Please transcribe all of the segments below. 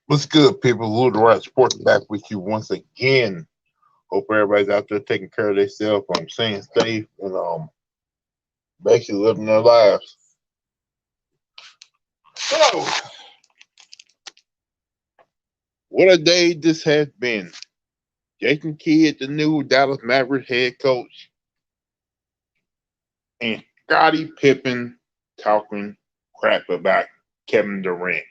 What's good, people? Louthewritersports back with you once again. Hope everybody's out there taking care of themselves, staying safe, and basically living their lives. So, what a day this has been. Jason Kidd, the new Dallas Mavericks head coach, and Scottie Pippen talking crap about Kevin Durant.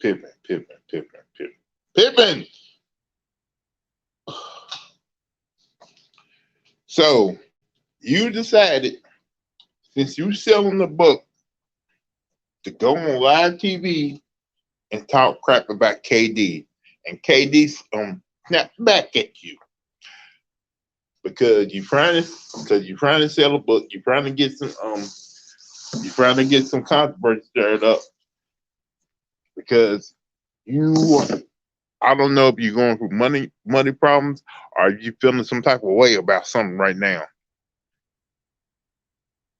Pippen, Pippen, Pippen, Pippen, Pippen. So, you decided, since you selling the book, to go on live TV and talk crap about KD, and KD snapped back at you because you're trying to sell a book, you're trying to get some controversy stirred up because you I don't know if you're going through money problems or you feeling some type of way about something right now.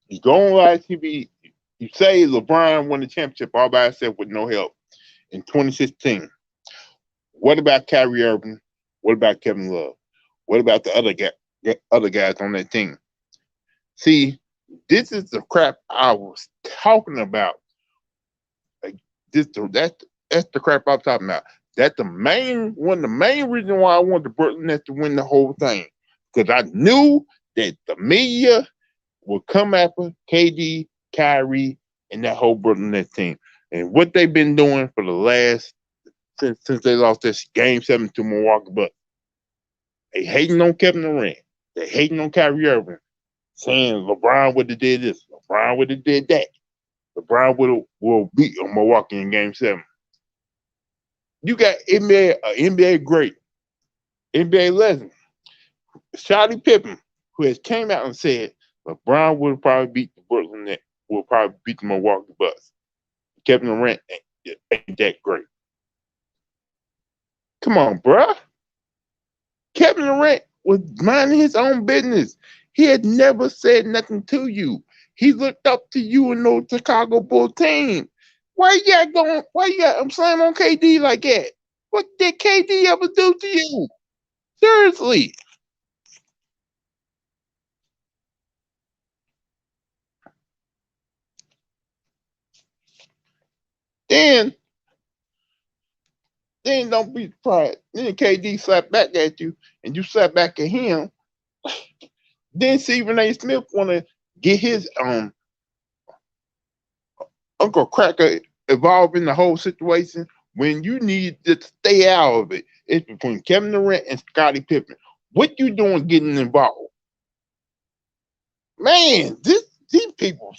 You go on live TV, you say LeBron won the championship all by himself with no help in 2016. What about Kyrie Irving? What about Kevin Love? What about the other guys on that team? See, this is the crap I was talking about. Like that's the crap I'm talking about. That's one of the main reasons why I wanted the Brooklyn Nets to win the whole thing. Because I knew that the media would come after KD, Kyrie, and that whole Brooklyn Nets team. And what they've been doing for the last since they lost this game 7 to Milwaukee Bucks. They hating on Kevin Durant. They hating on Kyrie Irving, saying LeBron would have did this, LeBron would have did that. LeBron will beat Milwaukee in Game 7. You got NBA great, NBA legend, Scottie Pippen, who has came out and said LeBron will probably beat the Brooklyn Nets, will probably beat the Milwaukee Bucks. Kevin Durant ain't that great. Come on, bruh. Kevin Durant was minding his own business. He had never said nothing to you. He looked up to you in the Chicago Bulls team. Why you got I'm slamming on KD like that? What did KD ever do to you? Seriously. Then don't be surprised. Then KD slap back at you and you slap back at him. Then Stephen A. Smith wanna get his Uncle Cracker involved in the whole situation when you need to stay out of it. It's between Kevin Durant and Scottie Pippen. What you doing getting involved? Man, these people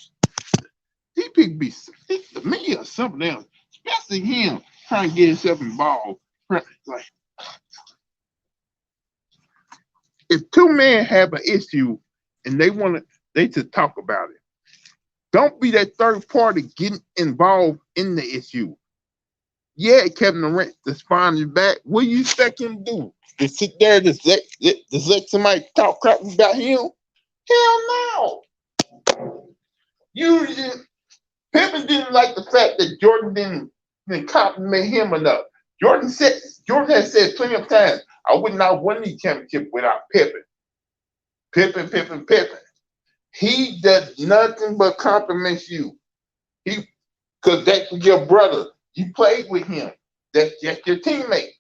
be sick to me or something else, especially him trying to get himself involved. Like, if two men have an issue and they just talk about it. Don't be that third party getting involved in the issue. Yeah, Kevin Durant responded back. What do you expect him to do? To sit there and let somebody talk crap about him? Hell no. You didn't. Pippen didn't like the fact that Jordan didn't compliment him enough. Jordan has said plenty of times, I would not win the championship without Pippen. Pippen. He does nothing but compliments you. Because that's your brother. You played with him. That's just your teammate.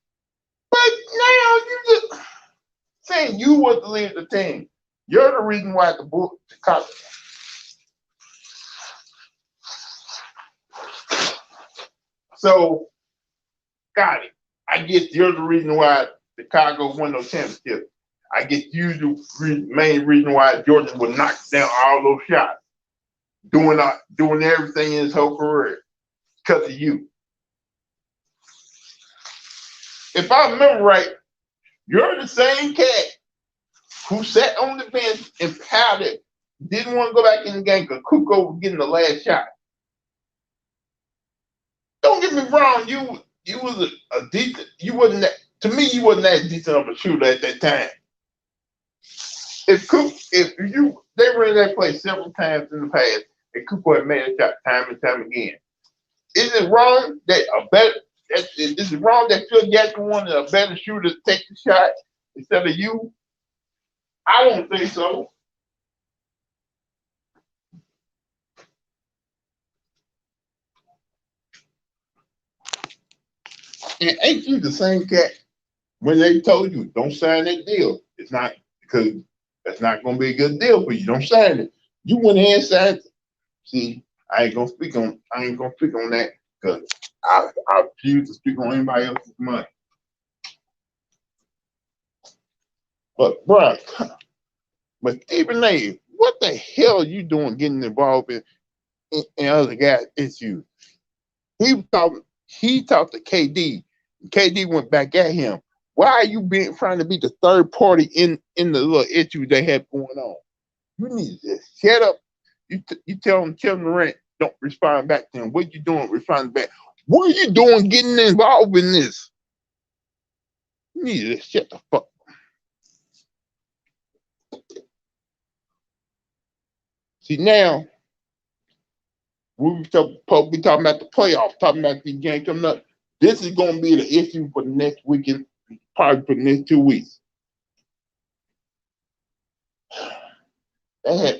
But now you just saying you was the leader of the team. You're the reason why the Bulls. So, got it. I guess you're the reason why Chicago won those championships. I guess you the main reason why Jordan would knock down all those shots, doing everything in his whole career because of you. If I remember right, you're the same cat who sat on the bench and pouted, didn't want to go back in the game because Kukoc was getting the last shot. Don't get me wrong, you was a decent. You wasn't that, to me. You wasn't that decent of a shooter at that time. They ran that play several times in the past, and Cooper had made a shot time and time again. Is it wrong that is it wrong that Phil Jackson wanted a better shooter to take the shot instead of you? I don't think so. And ain't you the same cat when they told you don't sign that deal? It's not because that's not going to be a good deal for you. Don't sign it. You went ahead and signed it. See, I ain't gonna speak on that because I refuse to speak on anybody else's money. But bro, but Stephen A, what the hell are you doing getting involved in other guys' issues? He talked to KD. KD went back at him. Why are you trying to be the third party in the little issue they have going on? You need to just shut up. You tell him Kevin Durant don't respond back to him. What you doing responding back? What are you doing getting involved in this? You need to shut the fuck up. See now, we talking about the playoffs, talking about the game coming up. This is going to be the issue for the next weekend, probably for the next 2 weeks.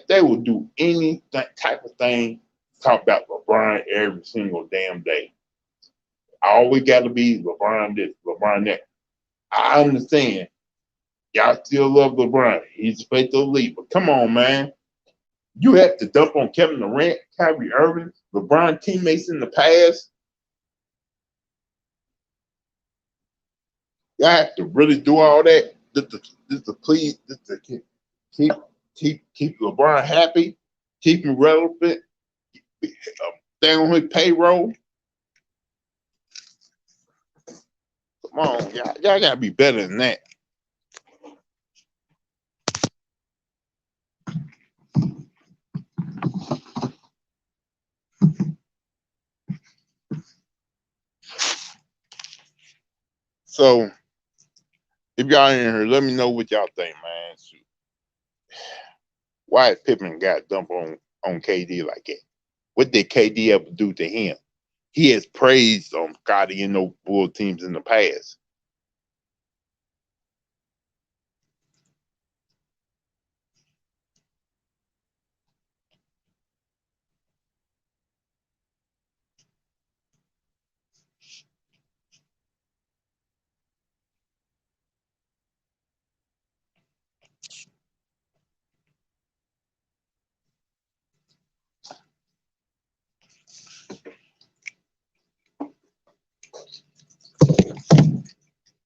They will do any type of thing, talk about LeBron every single damn day. Always got to be LeBron this, LeBron that. I understand. Y'all still love LeBron. He's the face of the league. But come on, man. You have to dump on Kevin Durant, Kyrie Irving, LeBron teammates in the past. Y'all have to really do all that just to keep LeBron happy, keep him relevant, stay on his payroll. Come on, y'all gotta be better than that. So, if y'all in here, let me know what y'all think, man. Why is Pippen got dumped on KD like that? What did KD ever do to him? He has praised on Scotty and those Bull teams in the past.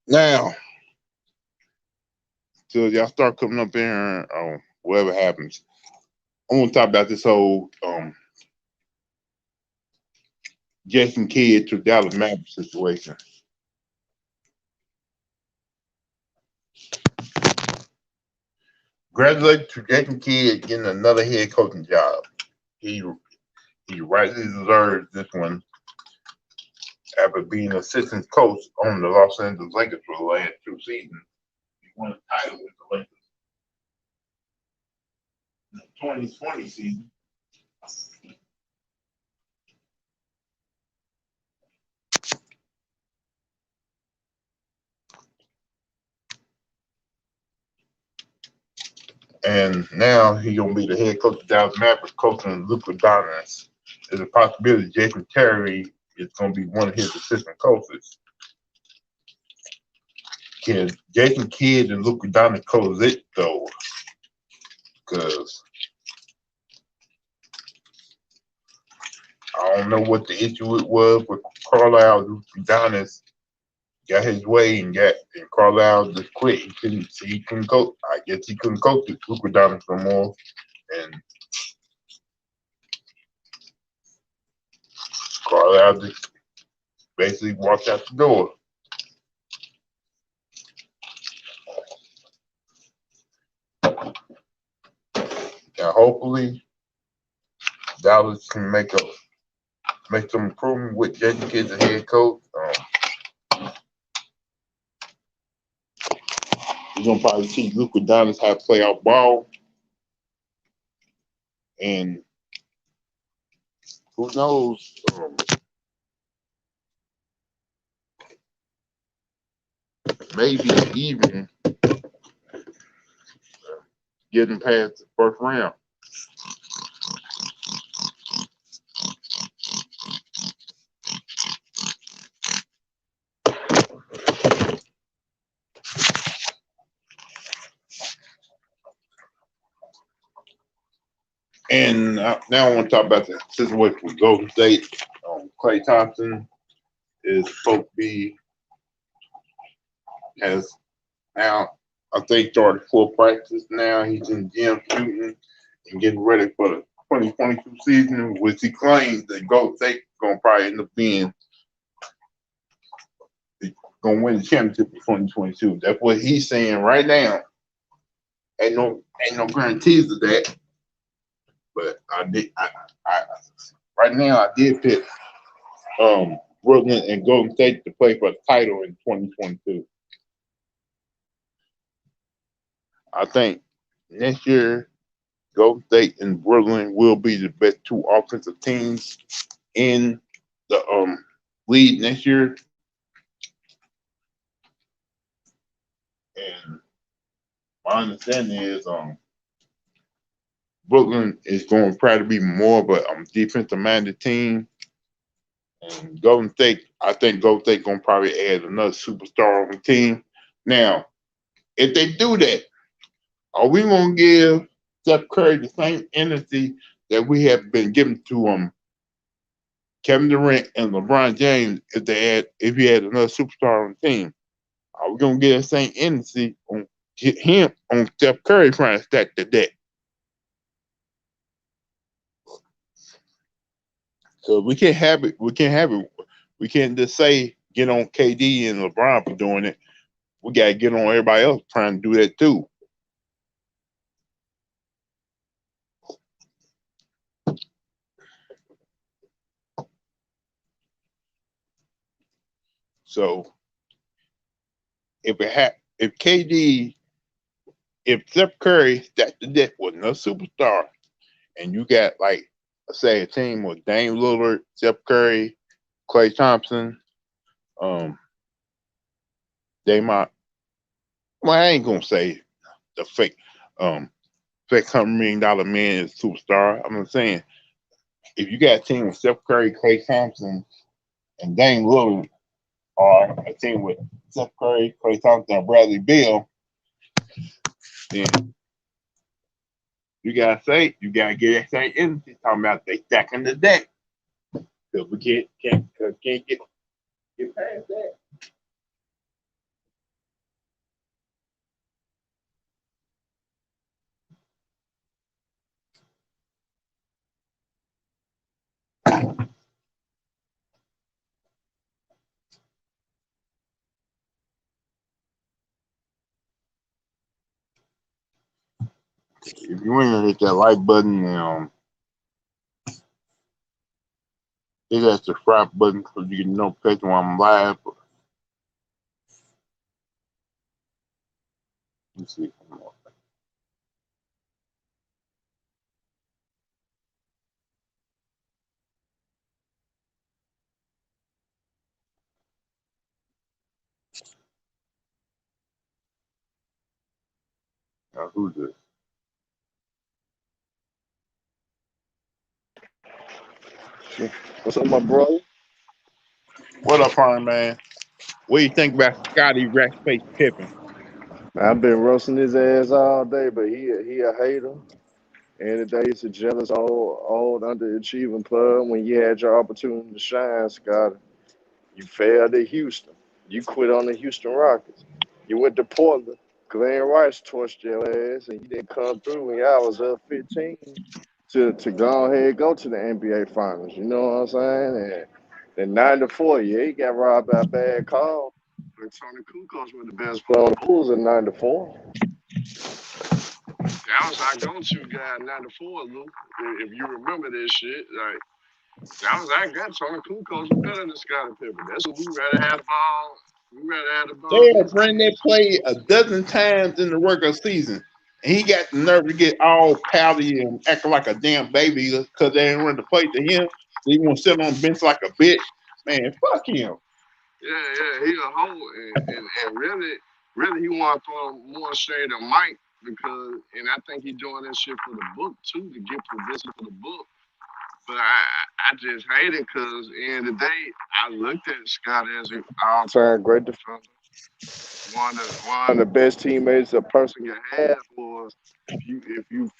Now, till y'all start coming up in here, whatever happens, I want to talk about this whole Jason Kidd to Dallas Mavericks situation. Congratulations to Jason Kidd getting another head coaching job. He rightly deserves this one after being assistant coach on the Los Angeles Lakers for the last 2 seasons. He won a title with the Lakers in the 2020 season. And now he's going to be the head coach of Dallas Mavericks, coaching Luka Doncic. There's a possibility Jason Terry is going to be one of his assistant coaches. Can Jason Kidd and Luka Doncic coexist, though? Because I don't know what the issue it was with Carlisle. Luka Doncic got his way and Carlisle just quit. He couldn't coach. I guess he couldn't coach with Luka Doncic no more. And Carlisle just basically walked out the door. Now, hopefully, Dallas can make some improvement with Jason Kidd as head coach. We're gonna probably teach Luka Doncic how to play out ball, and who knows? maybe even getting past the first round. And now I want to talk about the situation with Golden State. Klay Thompson is supposed to be has now I think started full practice now. He's in the gym shooting and getting ready for the 2022 season, which he claims that Golden State gonna probably end up being gonna win the championship in 2022. That's what he's saying right now. Ain't no guarantees of that. But I right now I did pick Brooklyn and Golden State to play for the title in 2022. I think next year Golden State and Brooklyn will be the best two offensive teams in the league next year. And my understanding is Brooklyn is going to probably be more of a defensive minded team. And Golden State, I think Golden State going to probably add another superstar on the team. Now, if they do that, are we going to give Steph Curry the same energy that we have been giving to Kevin Durant and LeBron James if he had another superstar on the team? Are we going to get the same energy on him on Steph Curry trying to stack the deck? So we can't have it. We can't have it. We can't just say get on KD and LeBron for doing it. We gotta get on everybody else trying to do that too. So if Steph Curry stacked the deck with no superstar, and you got like say a team with Dame Lillard, Steph Curry, Klay Thompson, they might. Well, I ain't gonna say the fake $100 million man is superstar. I'm just saying if you got a team with Steph Curry, Klay Thompson, and Dame Lillard, or a team with Steph Curry, Klay Thompson, and Bradley Beal, then you gotta get that same energy talking about they stacking the deck. Because we can't get past that. If you ain't gonna hit that like button and hit that subscribe button so you get notification when I'm live. Let's see. Who's this? What's up, my brother? What up, Harm, man? What do you think about Scotty Rackface Pippen? I've been roasting his ass all day, but he a hater. And today he's a jealous old underachieving plug. When you had your opportunity to shine, Scott, you failed at Houston. You quit on the Houston Rockets. You went to Portland. Glenn Rice torched your ass, and you didn't come through when y'all was up 15 to go ahead and go to the NBA Finals. You know what I'm saying? And then 94, yeah, he got robbed by a bad call. But Tony Kukoc was the best player on the Bulls in 94. That was our go-to guy in '94, Lou. If you remember this shit, like that was our guy. Tony Kukoc was better than Scottie Pippen. That's what we rather have the ball. We rather have the ball. They have ran that play a dozen times in the regular season. And he got the nerve to get all pouty and acting like a damn baby because they didn't run the play to him. So he want to sit on the bench like a bitch. Man, fuck him. Yeah, he a hoe, and really, he want to throw more shade at Mike because, and I think he doing that shit for the book too to get publicity for the book. But I just hate it because at the end of the day, I looked at Scott as an all-time great defender. One of the best teammates a person can have was if you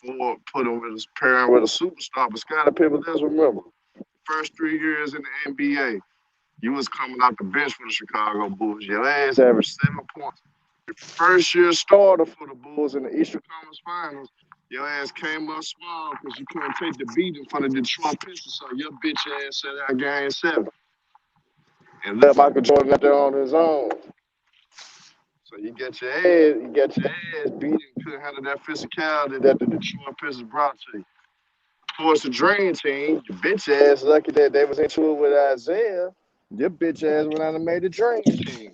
put him with his pairing with a superstar. But Scottie Pippen, just remember, first 3 years in the NBA. You was coming out the bench for the Chicago Bulls. Your ass averaged 7 points. Your first year starter for the Bulls in the Eastern Conference Finals. Your ass came up small because you couldn't take the beat in front of the Detroit Pistons. So your bitch ass sat out game 7 and left Michael Jordan out there on his own. So you got your ass beat and couldn't handle that physicality that the Detroit Pistons brought to you. Towards the Dream Team, your bitch ass lucky that they was into it with Isaiah. Your bitch ass went out and made the Dream Team.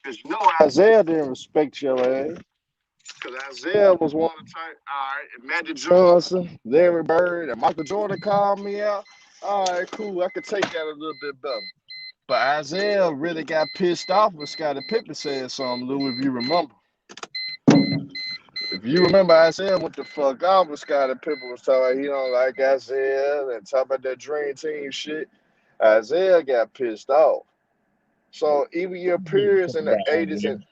Because you know Isaiah didn't respect your ass. Because Isaiah was one of the type, all right, if Magic Johnson, Larry Bird, and Michael Jordan called me out, all right, cool, I could take that a little bit better. But Isaiah really got pissed off when Scottie Pippen said something, Lou, if you remember. If you remember, Isaiah went the fuck off when Scottie Pippen was talking about he don't like Isaiah and talk about that Dream Team shit. Isaiah got pissed off. So even your peers in the 80s and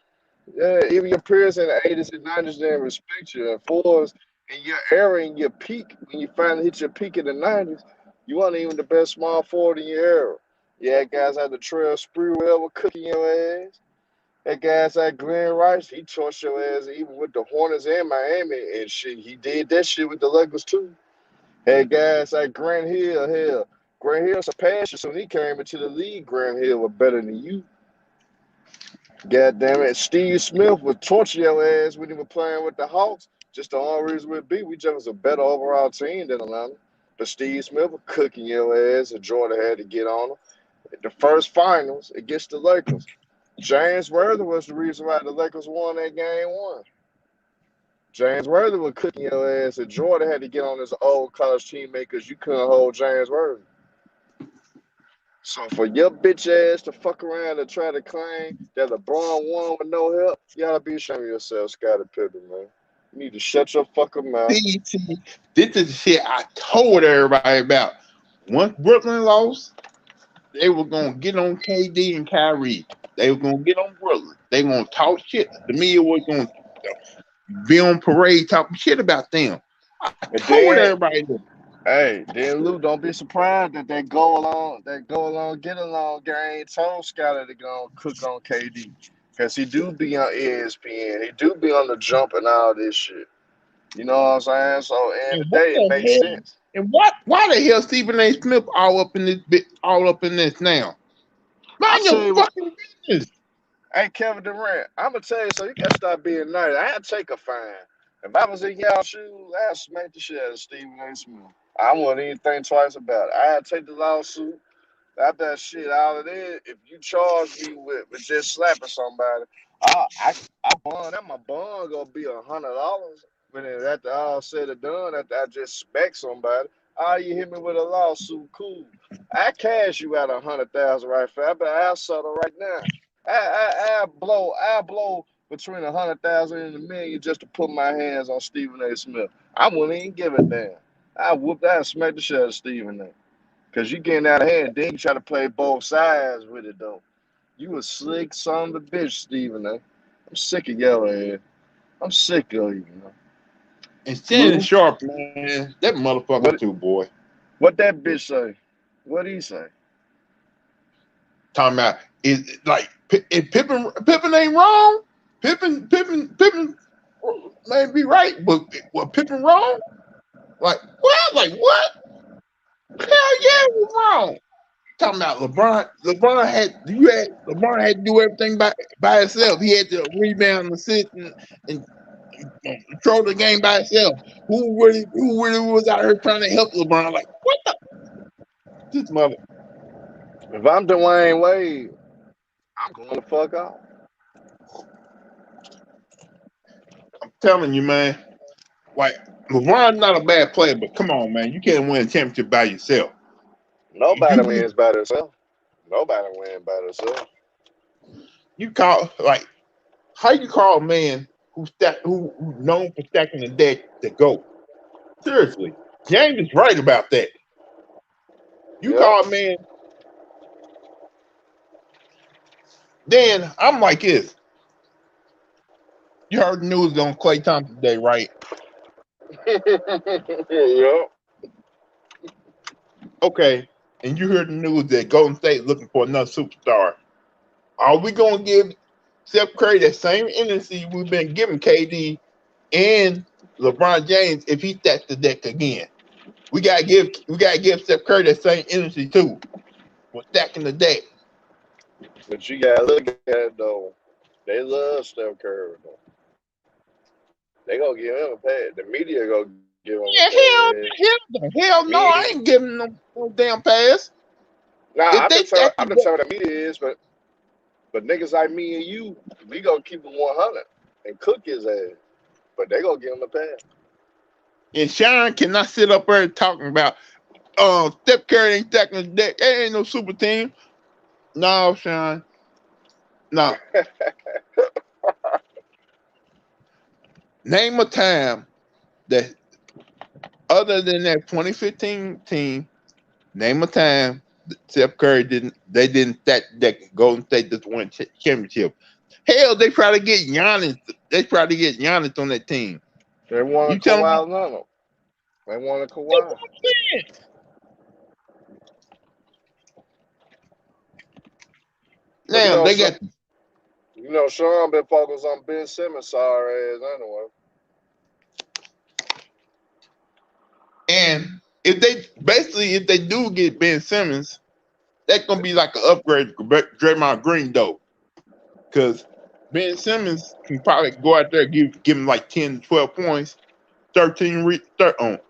yeah, even your peers in the 80s and 90s didn't respect you. And fours in your era, in your peak, when you finally hit your peak in the 90s, you weren't even the best small forward in your era. Yeah, guys had the Trail Sprewell cooking your ass. That guy's like Glenn Rice, he torched your ass even with the Hornets and Miami and shit. He did that shit with the Lakers too. Had guys like Grant Hill, hell. Grant Hill surpassed you, so when he came into the league, Grant Hill was better than you. God damn it. Steve Smith would torture your ass when he was playing with the Hawks. Just the only reason would be we just was a better overall team than Atlanta. But Steve Smith was cooking your ass, and Jordan had to get on him. The first finals against the Lakers. James Worthy was the reason why the Lakers won that game 1. James Worthy was cooking your ass, and Jordan had to get on his old college teammate because you couldn't hold James Worthy. So for your bitch ass to fuck around and try to claim that LeBron won with no help, you gotta be ashamed of yourself, Scottie Pippen, man. You need to shut your fucking mouth. See, this is the shit I told everybody about. Once Brooklyn lost, they were gonna get on KD and Kyrie. They were gonna get on Brooklyn. They were gonna talk shit. The media was gonna be on parade talking shit about them. I And told then, everybody that. hey, then Lou, don't be surprised that go along, get along gang told Scottie to go and cook on KD. Cause he do be on ESPN. He do be on the jump and all this shit. You know what I'm saying? So in And the what day, it the makes hell? sense. And why the hell Stephen A. Smith all up in this bit, all up in this now? I Mind tell your you what, fucking business. hey Kevin Durant, I'm gonna tell you so you gotta stop being nice. I'd take a fine. If I was in y'all shoes, I'd smack the shit out of Stephen A. Smith. I wouldn't even think twice about it. I'd take the lawsuit. After that shit, all it is, if you charge me with just slapping somebody, I bond. That my bond gonna be $100. When it after all said and done, after I just smack somebody, all you hit me with a lawsuit, cool. I cash you out 100,000 right fast, but I'll settle right now. I blow between 100,000 and $1 million just to put my hands on Stephen A. Smith. I wouldn't even give a damn. I smack the shit out of Stephen A. Cause you getting out of hand, then you try to play both sides with it though. You a slick son of a bitch, Stephen A. I'm sick of your ass. I'm sick of you. And Shannon Lou, Sharp, man, that motherfucker what too, boy. what that bitch say? What he say? Talking about is like if Pippen ain't wrong. Pippen may be right, but what Pippen wrong? Like what? Like what? Hell yeah, it was wrong. Talking about LeBron. LeBron had to do everything by himself. He had to rebound, assist, and control the game by himself. Who really was out here trying to help LeBron? Like what the this mother? If I'm Dwayne Wade, I'm going to fuck off. I'm telling you, man. Like LeBron's not a bad player, but come on, man, you can't win a championship by yourself. Nobody You wins by themselves. Nobody wins by themselves. You call like how you call a man who known for stacking the deck to go? Seriously, James is right about that. You Yep. call a man. Then I'm like this. You heard the news on Klay Thompson today, right? Yep. Okay. And you heard the news that Golden State looking for another superstar. Are we gonna give Steph Curry that same energy we've been giving KD and LeBron James if he stacks the deck again? We gotta give Steph Curry that same energy too. For stacking the deck. But you gotta look at it though. They love Steph Curry though. They gonna give him a pass. The media gonna give him a Yeah, pass. hell no, Me, I ain't giving no damn pass. nah, If they stack the I've been deck, telling the media is, but niggas like me and you, we gonna keep him 100 and cook his ass. But they gonna give him a pass. and Sean cannot sit up there talking about Steph Curry ain't stacking the deck. There ain't no super team. No, Sean. No. Name a time that other than that 2015 team, name a time that Steph Curry didn't stack the deck. Golden State just won championship. Hell, they try to get Giannis. They try to get Giannis on that team. They want a You tell them Kawhi Leonard. They want a that's Kawhi. what I'm saying. But Now they got Sean been focused on Ben Simmons' sorry ass anyway. and if they do get Ben Simmons, that's gonna be like an upgrade to Draymond Green though. Because Ben Simmons can probably go out there and give him like 10, 12 points, 13 rebounds,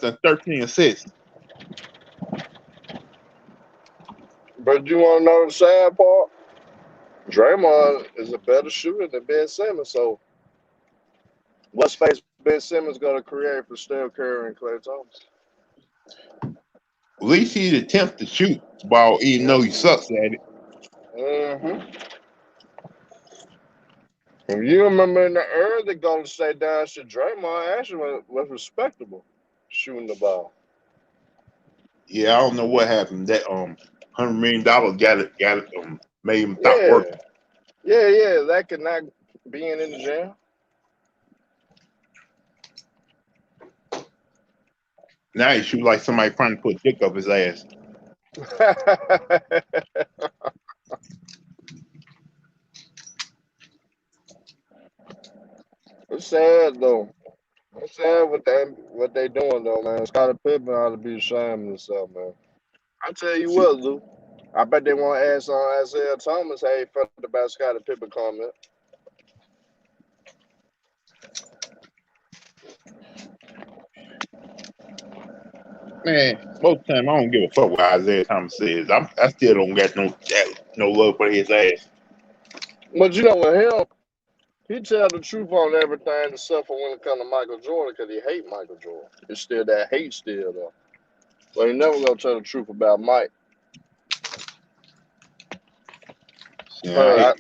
and 13 assists. But you want to know the sad part? Draymond is a better shooter than Ben Simmons. So what space Ben Simmons going to create for Steph Curry and Klay Thompson? At least he attempts to shoot the ball, even though he sucks at it. Mm-hmm. If you remember in the early Golden State down shit, Draymond actually was respectable shooting the ball. Yeah, I don't know what happened. That $100 million made him stop Yeah. working. Yeah. That could not being in the gym. Now he shoot like somebody trying to put a dick up his ass. It's sad though. It's sad what they doing though, man. Scottie Pippen ought to be ashamed of himself, man. I tell you See, what, Lou. I bet they want to ask on Isaiah Thomas how he felt about Scottie Pippen comment. man, most of the time I don't give a fuck what Isaiah Thomas says. I still don't got no love for his ass. But you know with him, he tell the truth on everything except for when it comes to Michael Jordan because he hate Michael Jordan. It's still that hate still though. But he never gonna tell the truth about Mike. Yeah,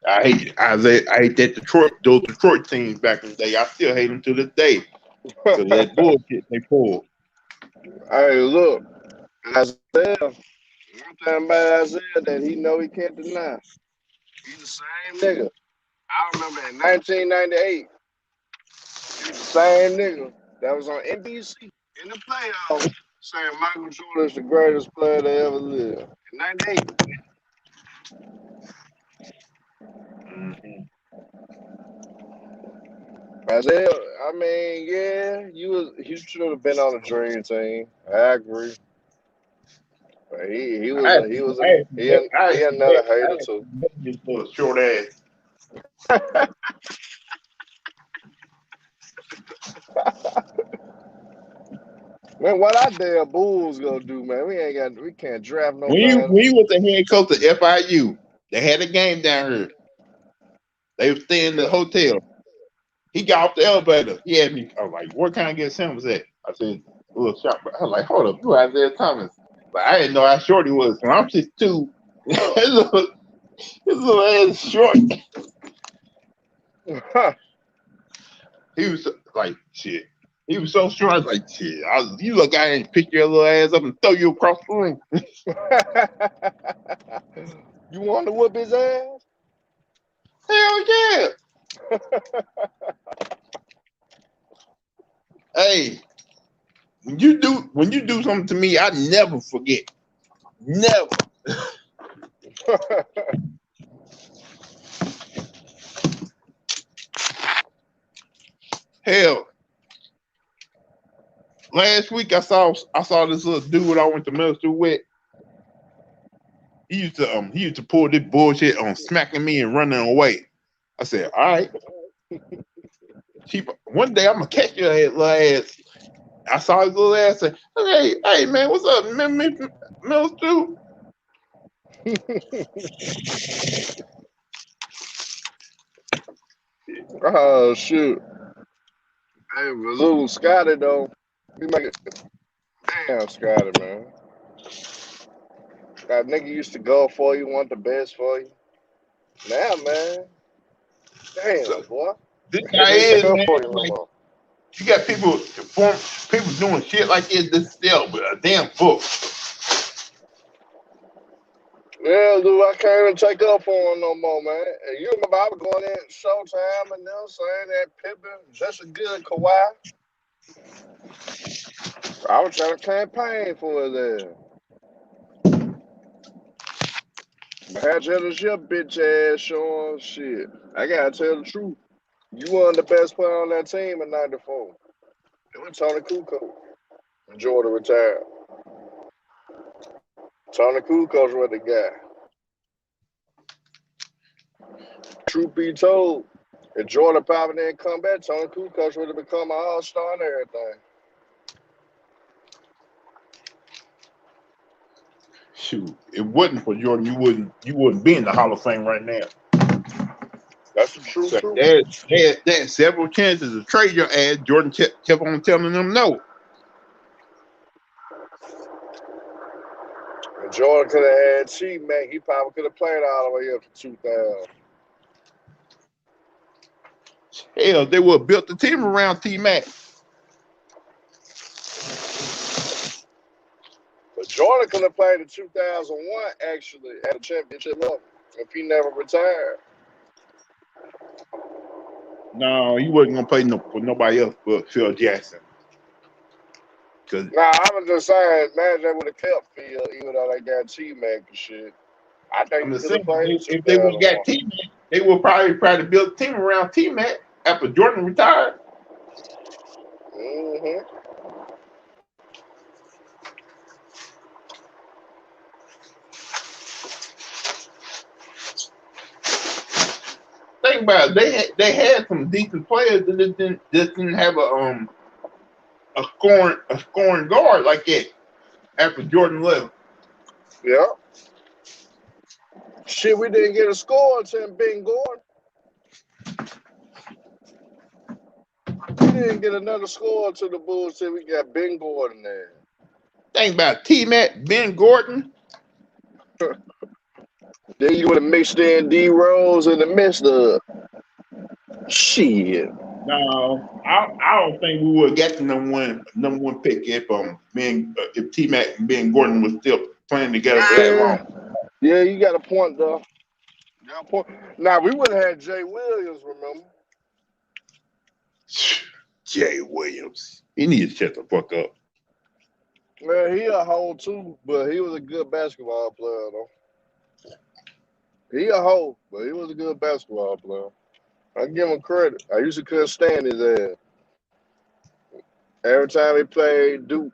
I hate Isaiah. I hate those Detroit teams back in the day. I still hate them to this day because of that bullshit they pulled. Hey, look, Isaiah. One thing about Isaiah that he know he can't deny. He's the same nigga. I remember in 1998, he was the same nigga that was on NBC in the playoffs saying Michael Jordan is the greatest player to ever live. In 98. Mm-hmm. Isaiah, I mean, yeah, he should have been on the dream team. I agree. But he another hater too. This little short ass. Man, what our damn Bulls gonna do, man? We can't draft When he nobody. was the head coach of FIU, they had a game down here. They were staying in the hotel. He got off the elevator. He had me. I was like, "Where can I get samples at?" I said, "A little shop." I was like, "Hold up, you Isaiah Thomas?" But I didn't know how short he was. When I'm 6'2", His little ass short. He was like, shit. He was so short. I was like, shit. You look, I ain't pick your little ass up and throw you across the room. You want to whoop his ass? Hell yeah. Hey, when you do something to me, I never forget. Never. Hell, last week I saw this little dude I went to middle school with. He used to pull this bullshit on smacking me and running away. I said, all right. One day I'm gonna catch your little ass. I saw his little ass say, hey man, what's up, middle school? Oh shoot! Hey, little Scotty though, we make it. Damn, Scotty, man. That nigga used to go for you, want the best for you. Now, man, damn, So, boy. this He guy ain't is, come man. for you no Like, more. you got people doing shit like this still, but a damn book. Yeah, dude, I can't even take up for him no more, man. And you remember I was going in Showtime and them saying that Pippen just a good Kawhi. I was trying to campaign for his ass. But how jealous your bitch ass showing shit. I gotta tell the truth. You weren't the best player on that team in '94. It was Tony Kukoc. Jordan retired. Tony Kukoc was the guy. Truth be told, if Jordan Pippen didn't come back, Tony Kukoc would have become an all-star and everything. Shoot, it wasn't for Jordan, you wouldn't be in the Hall of Fame right now. That's the true So truth. they had several chances to trade your ass. Jordan kept on telling them no. And Jordan could have had T-Mac. He probably could have played all the way up to 2000. Hell, they would have built the team around T-Mac. But Jordan could have played in 2001, actually, at a championship level, if he never retired. No, he wasn't gonna play for nobody else but Phil Jackson. Nah, I was just saying, man, they would have kept Phil, even though they got T-Mac and shit. I think he could have played in If they would have got 2001. T-Mac, they would probably build a team around T-Mac after Jordan retired. Mm-hmm. Think about it, they had some decent players that just didn't have a scoring guard like that after Jordan left. Yeah. Shit, we didn't get a score until Ben Gordon. We didn't get another score until the Bulls till we got Ben Gordon there. Think about T-Mac, Ben Gordon. Then you would have mixed in D Rose in the midst of shit. No, I don't think we would get the number one pick if T-Mac and Ben Gordon was still playing together for that long. Yeah, you got a point though. Now we would have had Jay Williams, remember? Jay Williams. He needs to shut the fuck up. Man, he a hoe too, but he was a good basketball player though. He a hoe, but he was a good basketball player. I give him credit. I used to couldn't stand his ass. Every time he played Duke,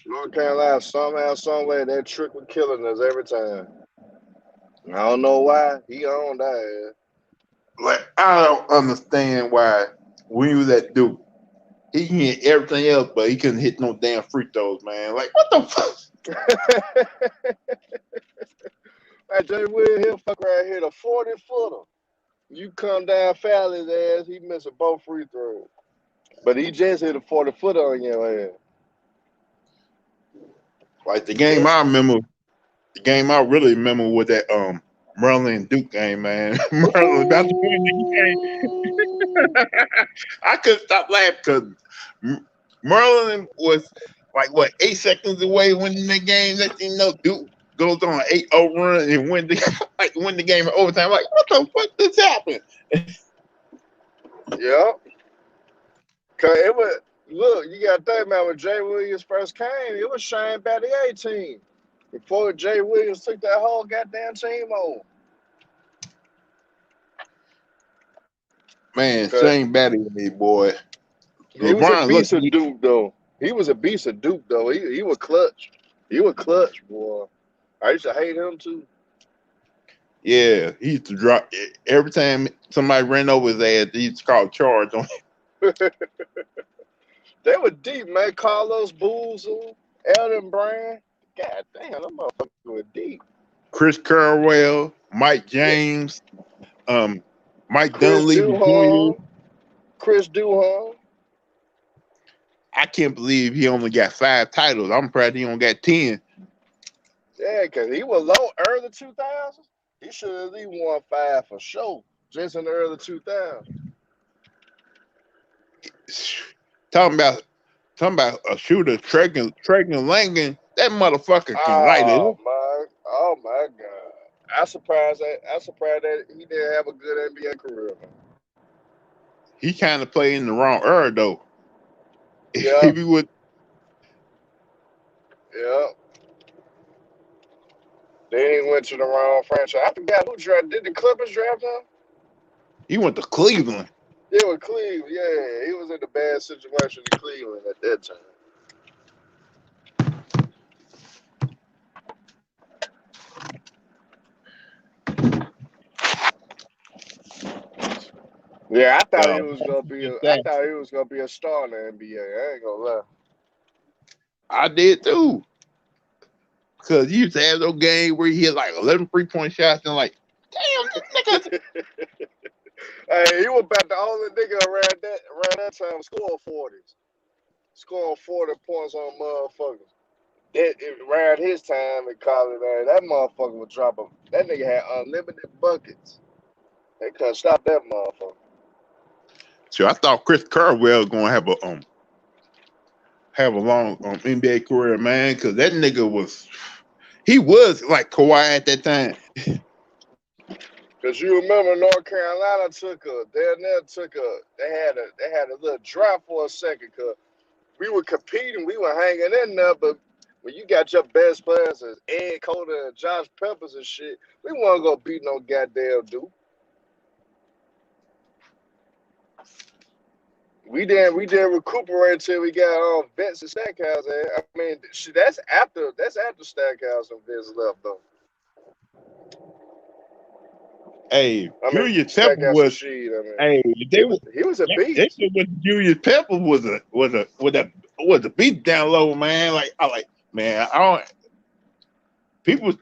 North Carolina, somehow, some way, that trick was killing us every time. I don't know why. He owned that ass. Like, I don't understand why when he was at Duke, he can hit everything else, but he couldn't hit no damn free throws, man. Like, what the fuck? Hey, Jay Will, he'll fuck around hit a 40-footer. You come down, foul his ass, he missing both free throws. But he just hit a 40-footer on your ass. Like the game I remember The game I really remember was that Maryland and Duke game, man. Maryland about to win the Ooh. game. I couldn't stop laughing because Maryland was like what 8 seconds away winning the game. Next thing you know, Duke goes on an 8-0 run and win the game in overtime. Like, what the fuck just happened? Yeah. Cause it was look, you gotta think about when Jay Williams first came, it was Shane Battier team. Before Jay Williams took that whole goddamn team on. Man, Cause Shane Battier, boy. he was a LeBron beast looked. of Duke though. He was a beast of Duke though. He was clutch. He was clutch, boy. I used to hate him too. Yeah, he used to drop every time somebody ran over his ass. He used to call charge on him. They were deep, man. Carlos Boozer, Elton Brand. God damn, them motherfuckers were deep. Chris Carwell, Mike Yeah. James, Mike Chris Dunleavy Jr. Duhon. Chris Duhon. I can't believe he only got 5 titles. I'm proud he only got 10. Yeah, because he was low early 2000s. He should have at least won 5 for sure, just in the early 2000s. Talking about a shooter, Tragan Langan, that motherfucker can light it up. Oh my God! I'm surprised that he didn't have a good NBA career. He kind of played in the wrong era though. Yeah, If he would, yeah. Then he went to the wrong franchise. I forgot who drafted. Did the Clippers draft him? he went to Cleveland. Yeah, with Cleveland. Yeah, he was in a bad situation in Cleveland at that time. Yeah, I thought he was gonna be. I thought he was gonna be a star in the NBA. I ain't gonna lie. I did too. Because he used to have those games where he hit like 11 3-point shots and like, damn, this nigga. Hey, he was about the only nigga around that time scoring 40 points on motherfuckers. Around his time in college, man, that motherfucker was dropping. That nigga had unlimited buckets. They couldn't stop that motherfucker. So I thought Chris Carwell was gonna have a long NBA career, man, because that nigga was like Kawhi at that time. Cause you remember North Carolina they had a little drop for a second, cause we were competing, we were hanging in there, but when you got your best players as Ed Cota and Josh Peppers and shit, we wasn't gonna beat no goddamn Duke. We didn't recuperate until we got Vince and Stackhouse. I mean, that's after Stackhouse and Vince left though. Hey, I mean, Julius Pepper Stackhouse was. Rashid. I mean, Hey, he was a beast. They with Julius Pepper was a beat down low, man. Like man, I don't. People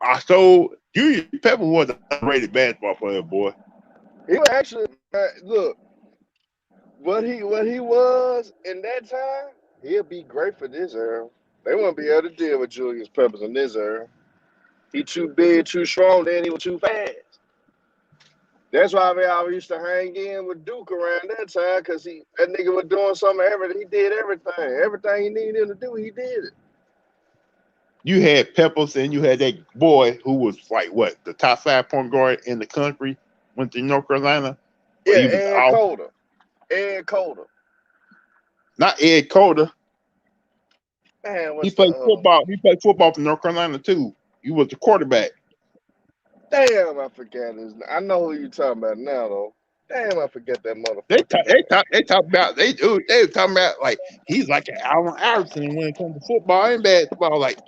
are so Julius Pepper was an underrated basketball player, boy. He was actually look. What he was in that time, he'll be great for this era. They won't be able to deal with Julius Peppers in this era. He too big, too strong, then he was too fast. That's why we always used to hang in with Duke around that time, because that nigga was doing something, he did everything. Everything he needed him to do, he did it. You had Peppers and you had that boy who was like what, the top 5 point guard in the country, went to North Carolina. Yeah, Ed Cota. Ed Cota. Not Ed Cota. Man, He played football. He played football for North Carolina too. He was the quarterback. Damn, I forgot his name. I know who you talking about now, though. Damn, I forget that motherfucker. They were talking about like he's like an Allen Iverson when it comes to football and basketball. Like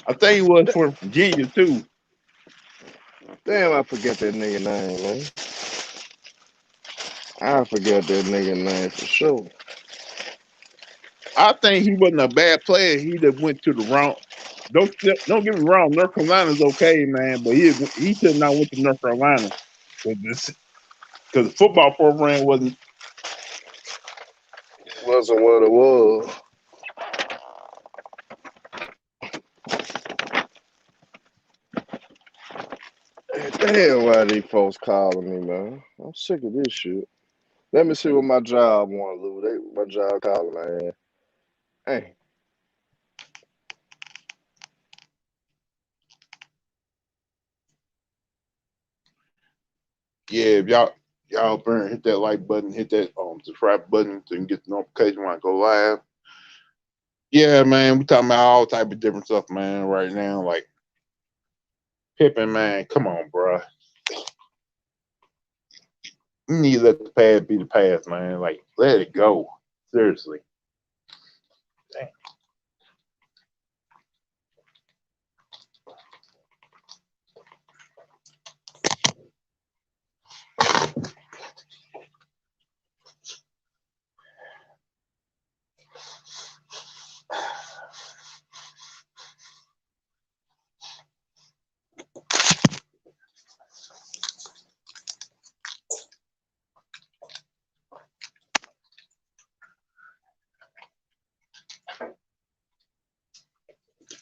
I think he was from Virginia too. Damn, I forget that nigga name, man. I forget that nigga name for sure. I think he wasn't a bad player. He just went to the wrong. Don't get me wrong. North Carolina's okay, man, but he should not went to North Carolina because the football program wasn't what it was. Hell, why these folks calling me, man? I'm sick of this shit. Let me see what my job want, Lou. My job calling my ass. Hey, Yeah, if y'all burn, hit that like button, hit that subscribe button so you can get the notification when I go live. Yeah, man, we talking about all type of different stuff, man, right now. Like Pippen, man, come on, bro. You need to let the past be the past, man. Like, let it go. Seriously. Dang.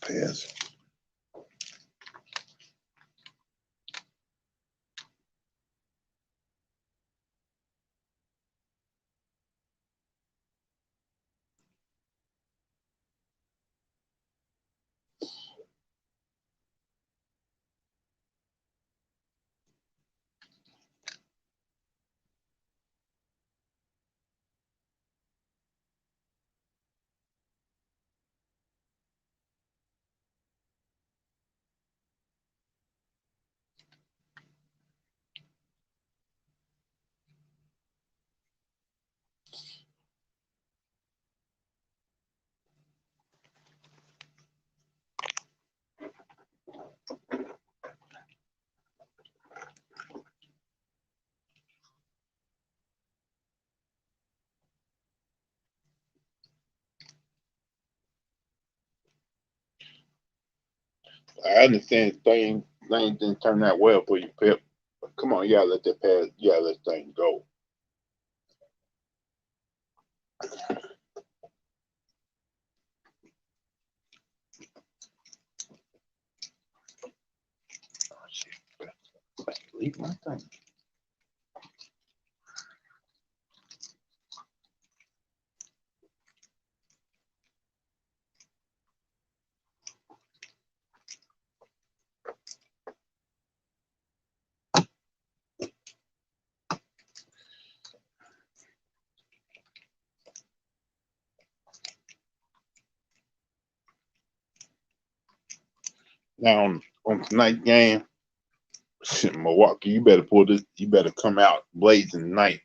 Past. I understand things didn't turn out well for you, Pip. But come on, you gotta let that pass. You gotta let things go. Oh, shit. Leave my thing. Now on tonight's game, shit, Milwaukee, you better pull this. You better come out blazing tonight.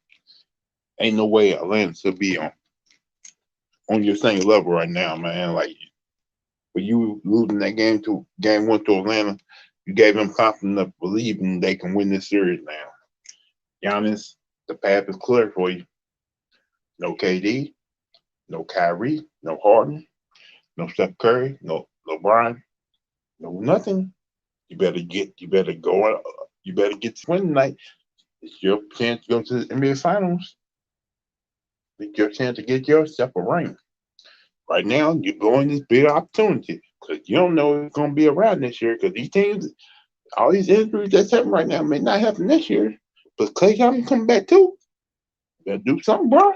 Ain't no way Atlanta should be on your same level right now, man. Like, for you losing that game one to Atlanta, you gave them confidence enough to believe in they can win this series now. Giannis, the path is clear for you. No KD, no Kyrie, no Harden, no Steph Curry, no LeBron, no nothing. You better go. You better get to win tonight. It's your chance to go to the NBA Finals. It's your chance to get yourself a ring. Right now, you're going this big opportunity because you don't know if it's going to be around this year because these teams, all these injuries that's happening right now may not happen this year. But Clay Thompson coming back too. Better do something, bro.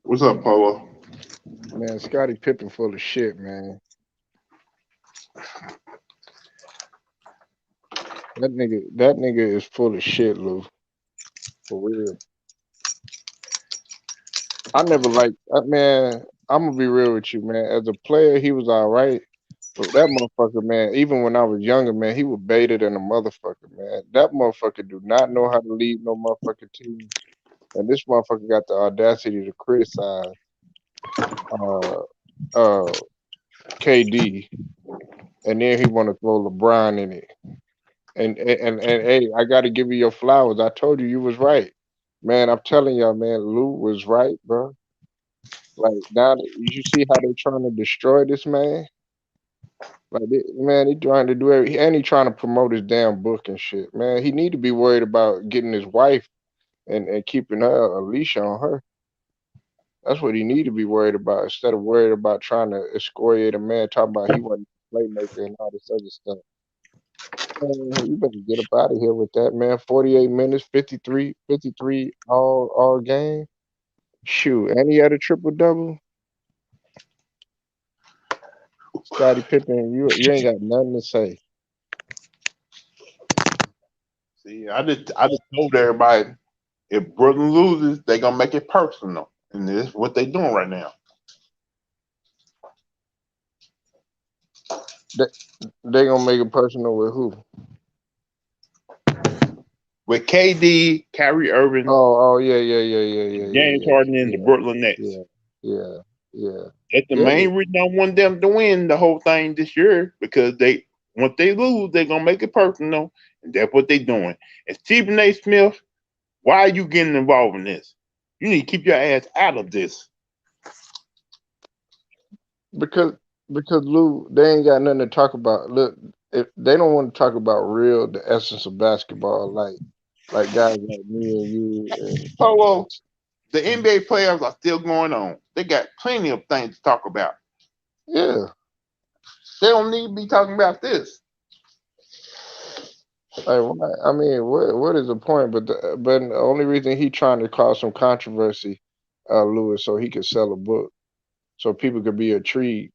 What's up, Polo? man, Scottie Pippen full of shit, man. That nigga is full of shit, Lou. For real. I never liked, man. I'm gonna be real with you, man. As a player, he was all right, That motherfucker, man, even when I was younger, man, he was baited than a motherfucker, man. That motherfucker do not know how to lead no motherfucking team. And this motherfucker got the audacity to criticize uh uh KD, and then he want to throw LeBron in it. And hey, I got to give you your flowers. I told you was right, man. I'm telling y'all, man, Lou was right, bro. Like now, you see how they trying to destroy this man. Like, man, he trying to do every, and he trying to promote his damn book and shit. Man, he need to be worried about getting his wife and keeping her a leash on her. That's what he need to be worried about instead of worried about trying to excoriate a man talking about he wasn't a playmaker and all this other stuff. Man, you better get up out of here with that, man. 48 minutes, 53 all game. Shoot, and he had a triple double. Scottie Pippen, you ain't got nothing to say. See, I just told everybody if Brooklyn loses, they gonna make it personal, and this is what they doing right now. They, they gonna make it personal with who? With KD, Kyrie Irving, Oh, yeah, James Harden, and the yeah, Brooklyn Nets. yeah, yeah, yeah, That's the yeah, main reason I want them to win the whole thing this year because they once they lose, they're gonna make it personal, and that's what they doing. And Stephen A. Smith, why are you getting involved in this? You need to keep your ass out of this. because because Lou, they ain't got nothing to talk about. Look, if they don't want to talk about real, the essence of basketball, like guys like me and you Oh and well, the NBA players are still going on. They got plenty of things to talk about. yeah. They don't need to be talking about this. Like, I mean, what is the point? But the only reason he trying to cause some controversy, Lewis, so he could sell a book, so people could be intrigued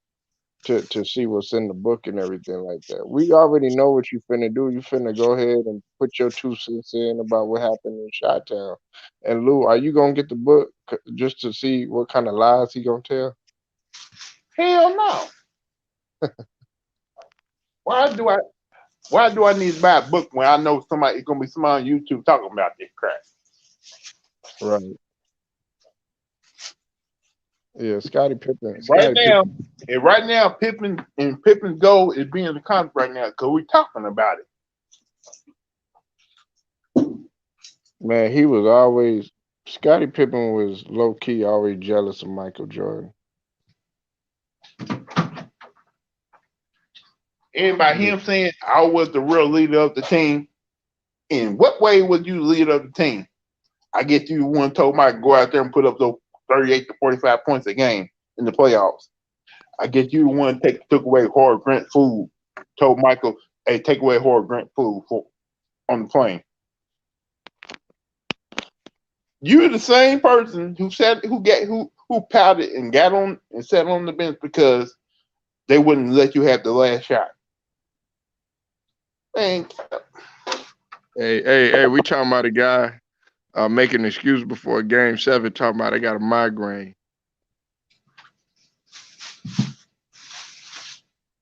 to see what's in the book and everything like that. We already know what you finna do. You finna go ahead and put your 2 cents in about what happened in Chi-Town. And Lou, are you gonna get the book just to see what kind of lies he gonna tell? Hell no. Why do I? Why do I need to buy a book when I know somebody gonna be somebody on YouTube talking about this crap? Right. Yeah, Scottie Pippen. Right Scottie now, Pippen. and right now, Pippen's goal is being the conference right now because we're talking about it. Man, he was always Scottie Pippen was low key always jealous of Michael Jordan. And by Yeah, him saying I was the real leader of the team, in what way was you the leader of the team? I guess you one told Mike go out there and put up those 38 to 45 points a game in the playoffs. I guess you the one took away Howard Grant food, told Michael, hey, take away Howard Grant food on the plane. You're the same person who pouted and got on and sat on the bench because they wouldn't let you have the last shot. Man, hey, we talking about a guy making an excuse before game 7, talking about I got a migraine.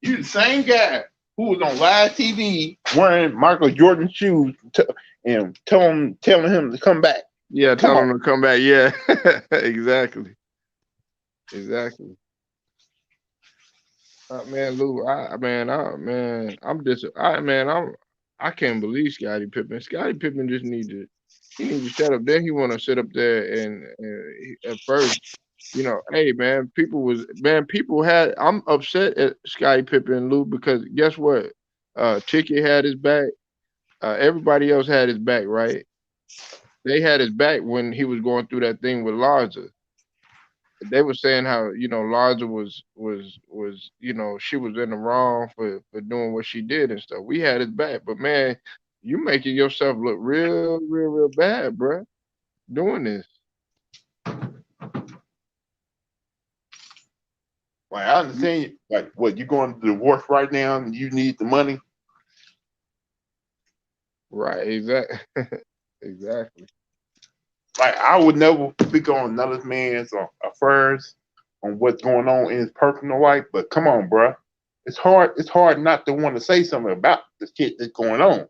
you the same guy who was on live TV wearing Michael Jordan shoes and telling him to come back. Yeah, Come tell on. him to come back. Yeah, exactly, exactly. Man, Lou, I can't believe Scottie Pippen. Scottie Pippen just he need to shut up. Then he want to sit up there at first, hey man, people had. I'm upset at Scottie Pippen, Lou, because guess what? Ticket had his back. Everybody else had his back, right? They had his back when he was going through that thing with Larsa. They were saying how Larsa was she was in the wrong for doing what she did and stuff. We had his back, but man, you making yourself look real bad, bruh, doing this. Like I understand, like what you going to divorce right now and you need the money. Right, exactly. Exactly. Like I would never speak on another man's affairs on what's going on in his personal life. But come on, bruh. it's hard. It's hard not to want to say something about the shit that's going on.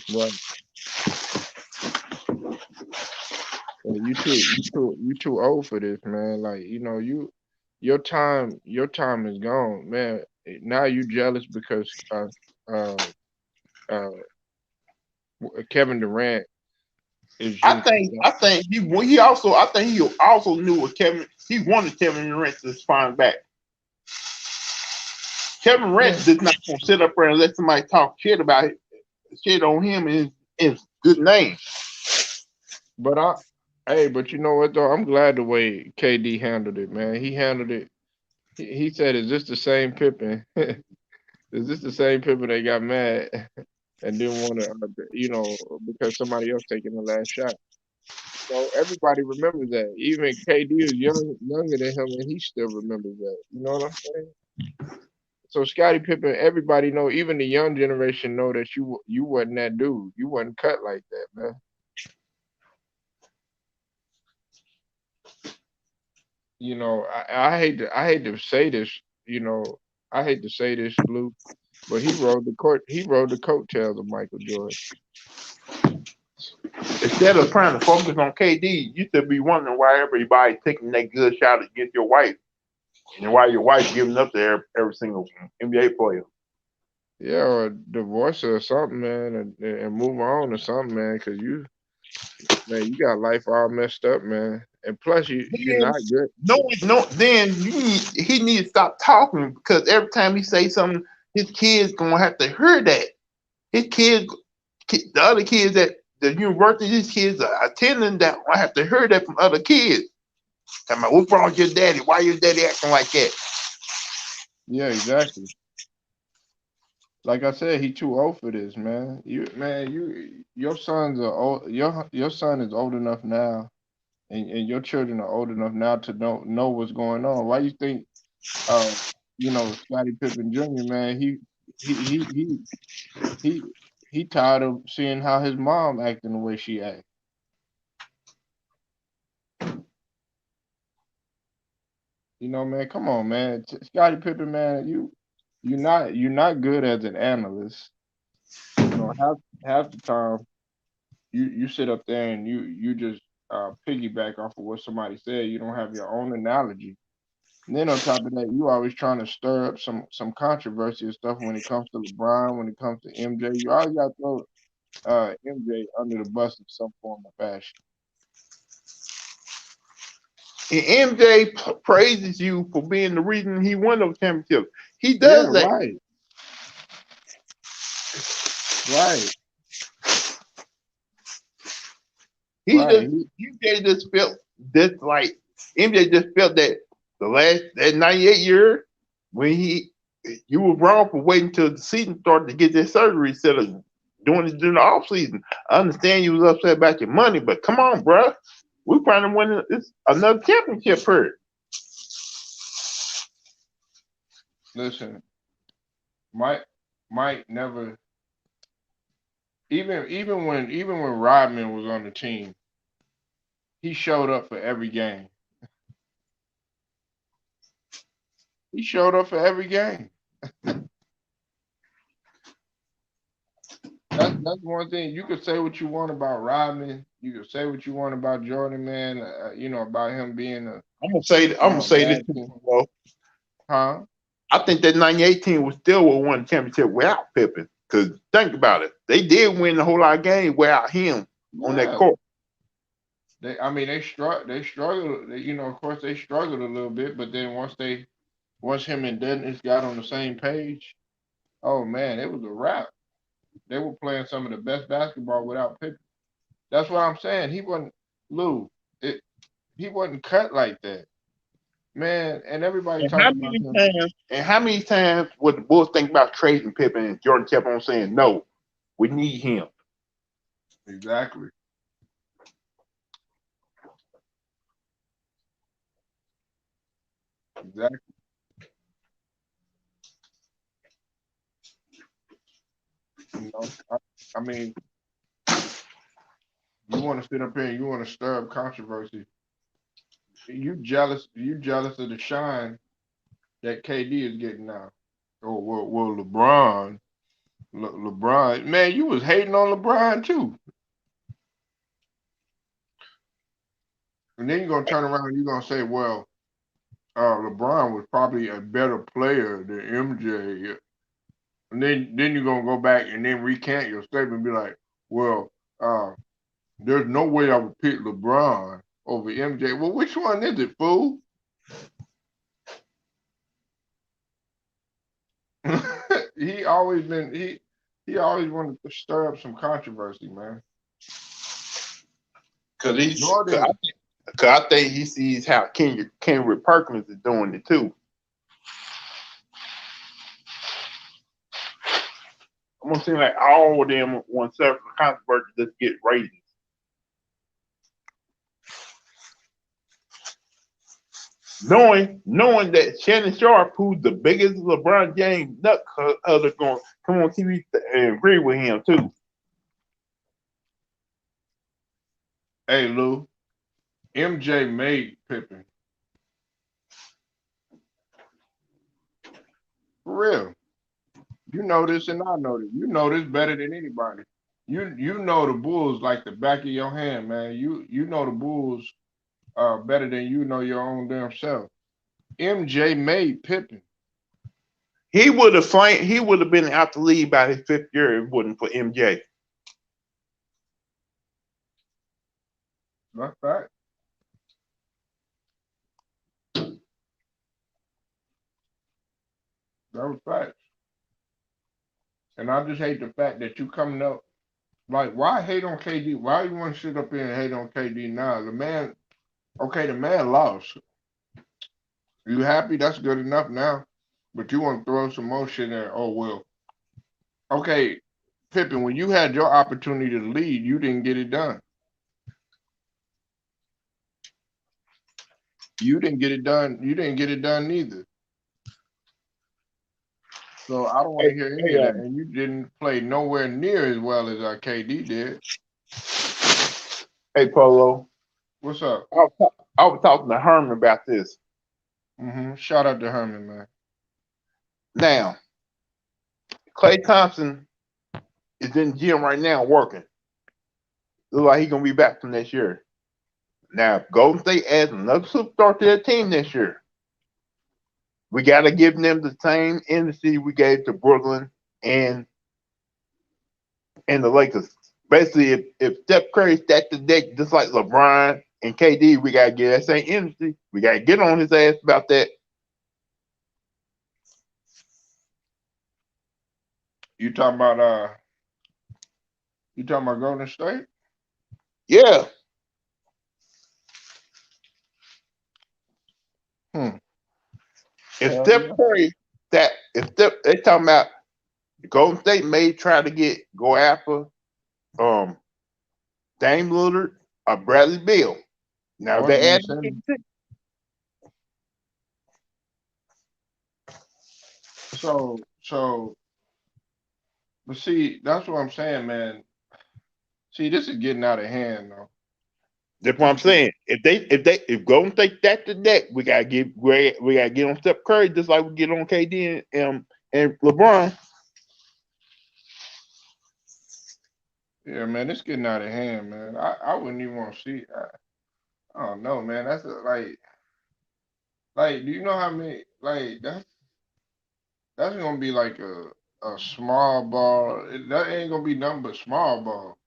Right. And you too old for this, man. Like, your time is gone, man. Now you jealous because uh, uh, Kevin Durant is I just think. I think he also. I think he also knew what Kevin. He wanted Kevin Durant to respond back. Kevin yeah. Durant is not gonna sit up there and let somebody talk shit on him and his good name. But but you know what though? I'm glad the way KD handled it, man. He handled it. He said, "Is this the same Pippen? Is this the same Pippen that got mad and didn't want to, because somebody else taking the last shot?" So everybody remembers that. Even KD is younger than him, and he still remembers that. You know what I'm saying? So Scottie Pippen, everybody know, even the young generation know that you wasn't that dude. You wasn't cut like that, man. I hate to say this, you know, I hate to say this, Lou, but he rode the coattails of Michael Jordan. Instead of trying to focus on KD, you should be wondering why everybody's taking that good shot against your wife, and why your wife giving up to every single NBA player. Yeah, or divorce her or something, man, and move on or something, man, because you got life all messed up, man. And plus, you're Then, not good. no. Then he need to stop talking because every time he say something, his kids gonna have to hear that. His kids, the other kids at the university, his kids are attending that. I have to hear that from other kids. Talking about, what's wrong with your daddy? Why your daddy acting like that? Yeah, exactly. Like I said, he too old for this, man. Your sons are old. Your son is old enough now, and your children are old enough now to know what's going on. Why you think, uh, Scottie Pippen Jr., man, he he he he he tired of seeing how his mom acting the way she act. Man, come on, man. Scottie Pippen, man, you're not good as an analyst. Half the time you sit up there and you just piggyback off of what somebody said. You don't have your own analogy. And then on top of that, you always trying to stir up some controversy and stuff when it comes to LeBron, when it comes to MJ. You always got to throw MJ under the bus in some form or fashion. And MJ praises you for being the reason he won those championships. He Yeah, does that. right. He Right. just MJ just felt this like MJ just felt that that 98 year when you were wrong for waiting till the season started to get that surgery instead of doing it during the off season. I understand you was upset about your money, but come on, bro. We're trying to win another championship here. Listen, Mike never even when Rodman was on the team, he showed up for every game. He showed up for every game. That's one thing. You could say what you want about Rodman. You could say what you want about Jordan, man. About him being I'm gonna say this bad too, team. bro. Huh? I think that 98 team was still would won the championship without Pippen. Because think about it, they did win a whole lot of games without him on that Yeah. court. They struggled. Of course, they struggled a little bit, but then once him and Dennis got on the same page, oh man, it was a wrap. They were playing some of the best basketball without Pippen. That's what I'm saying. He wasn't Lou. He wasn't cut like that, man. And everybody And talked about him. how many times would the Bulls think about trading Pippen and Jordan kept on saying, no, we need him. Exactly. Exactly. You know, I mean, you want to sit up here and you want to stir up controversy. You jealous of the shine that KD is getting now. Oh well, LeBron, LeBron, man, you was hating on LeBron too, and then you're gonna turn around and you're gonna say, well, LeBron was probably a better player than MJ, and then you're gonna go back and then recant your statement and be like, well, uh, there's no way I would pick LeBron over MJ. Well, which one is it, fool? he always been he always wanted to stir up some controversy, man. Cause Jordan, I think he sees how Kendrick Perkins is doing it too. I'm gonna seem like all of them want separate controversy just get ratings. Knowing that Shannon Sharp, who's the biggest LeBron James nut other going come on TV and agree with him too. hey Lou, MJ made Pippen. For real. You know this and I know this. You know this better than anybody. You know the Bulls like the back of your hand, man. You know the Bulls better than you know your own damn self. MJ made Pippen. He would have been out the league by his fifth year if it wasn't for MJ. That's fact. That was fact. And I just hate the fact that you coming up like why hate on KD? Why you want to sit up here and hate on KD now? The man, okay, the man lost. You happy? That's good enough now. But you want to throw some more shit in there. Oh well. Okay, Pippen, when you had your opportunity to lead, you didn't get it done. You didn't get it done. You didn't get it done neither. So I don't want Hey, to hear any hey, of that. And you didn't play nowhere near as well as KD did. hey Polo. What's up? I was talking to Herman about this. Shout out to Herman, man. Now, Klay Thompson is in the gym right now working. Looks like he's gonna be back from next year. Now, if Golden State adds another superstar to their team this year, we gotta give them the same energy we gave to Brooklyn and the Lakers. Basically, if Steph Curry stacked the deck just like LeBron and KD, we gotta get that same energy. We gotta get on his ass about that. You talking about Golden State? Yeah. If Hell Steph yeah. Curry that if Steph they talking about Golden State may try to go after um Dame Lillard or Bradley Beal. Now Or they Ben add Simmons. So but see, that's what I'm saying, man. See, this is getting out of hand though. that's what I'm saying. If Golden State stack the deck, we gotta get on Steph Curry just like we get on KD and LeBron. Yeah, man, it's getting out of hand, man. I wouldn't even want to see. I don't know, man. That's like, do you know how many? Like, that's gonna be like a small ball. That ain't gonna be nothing but small ball.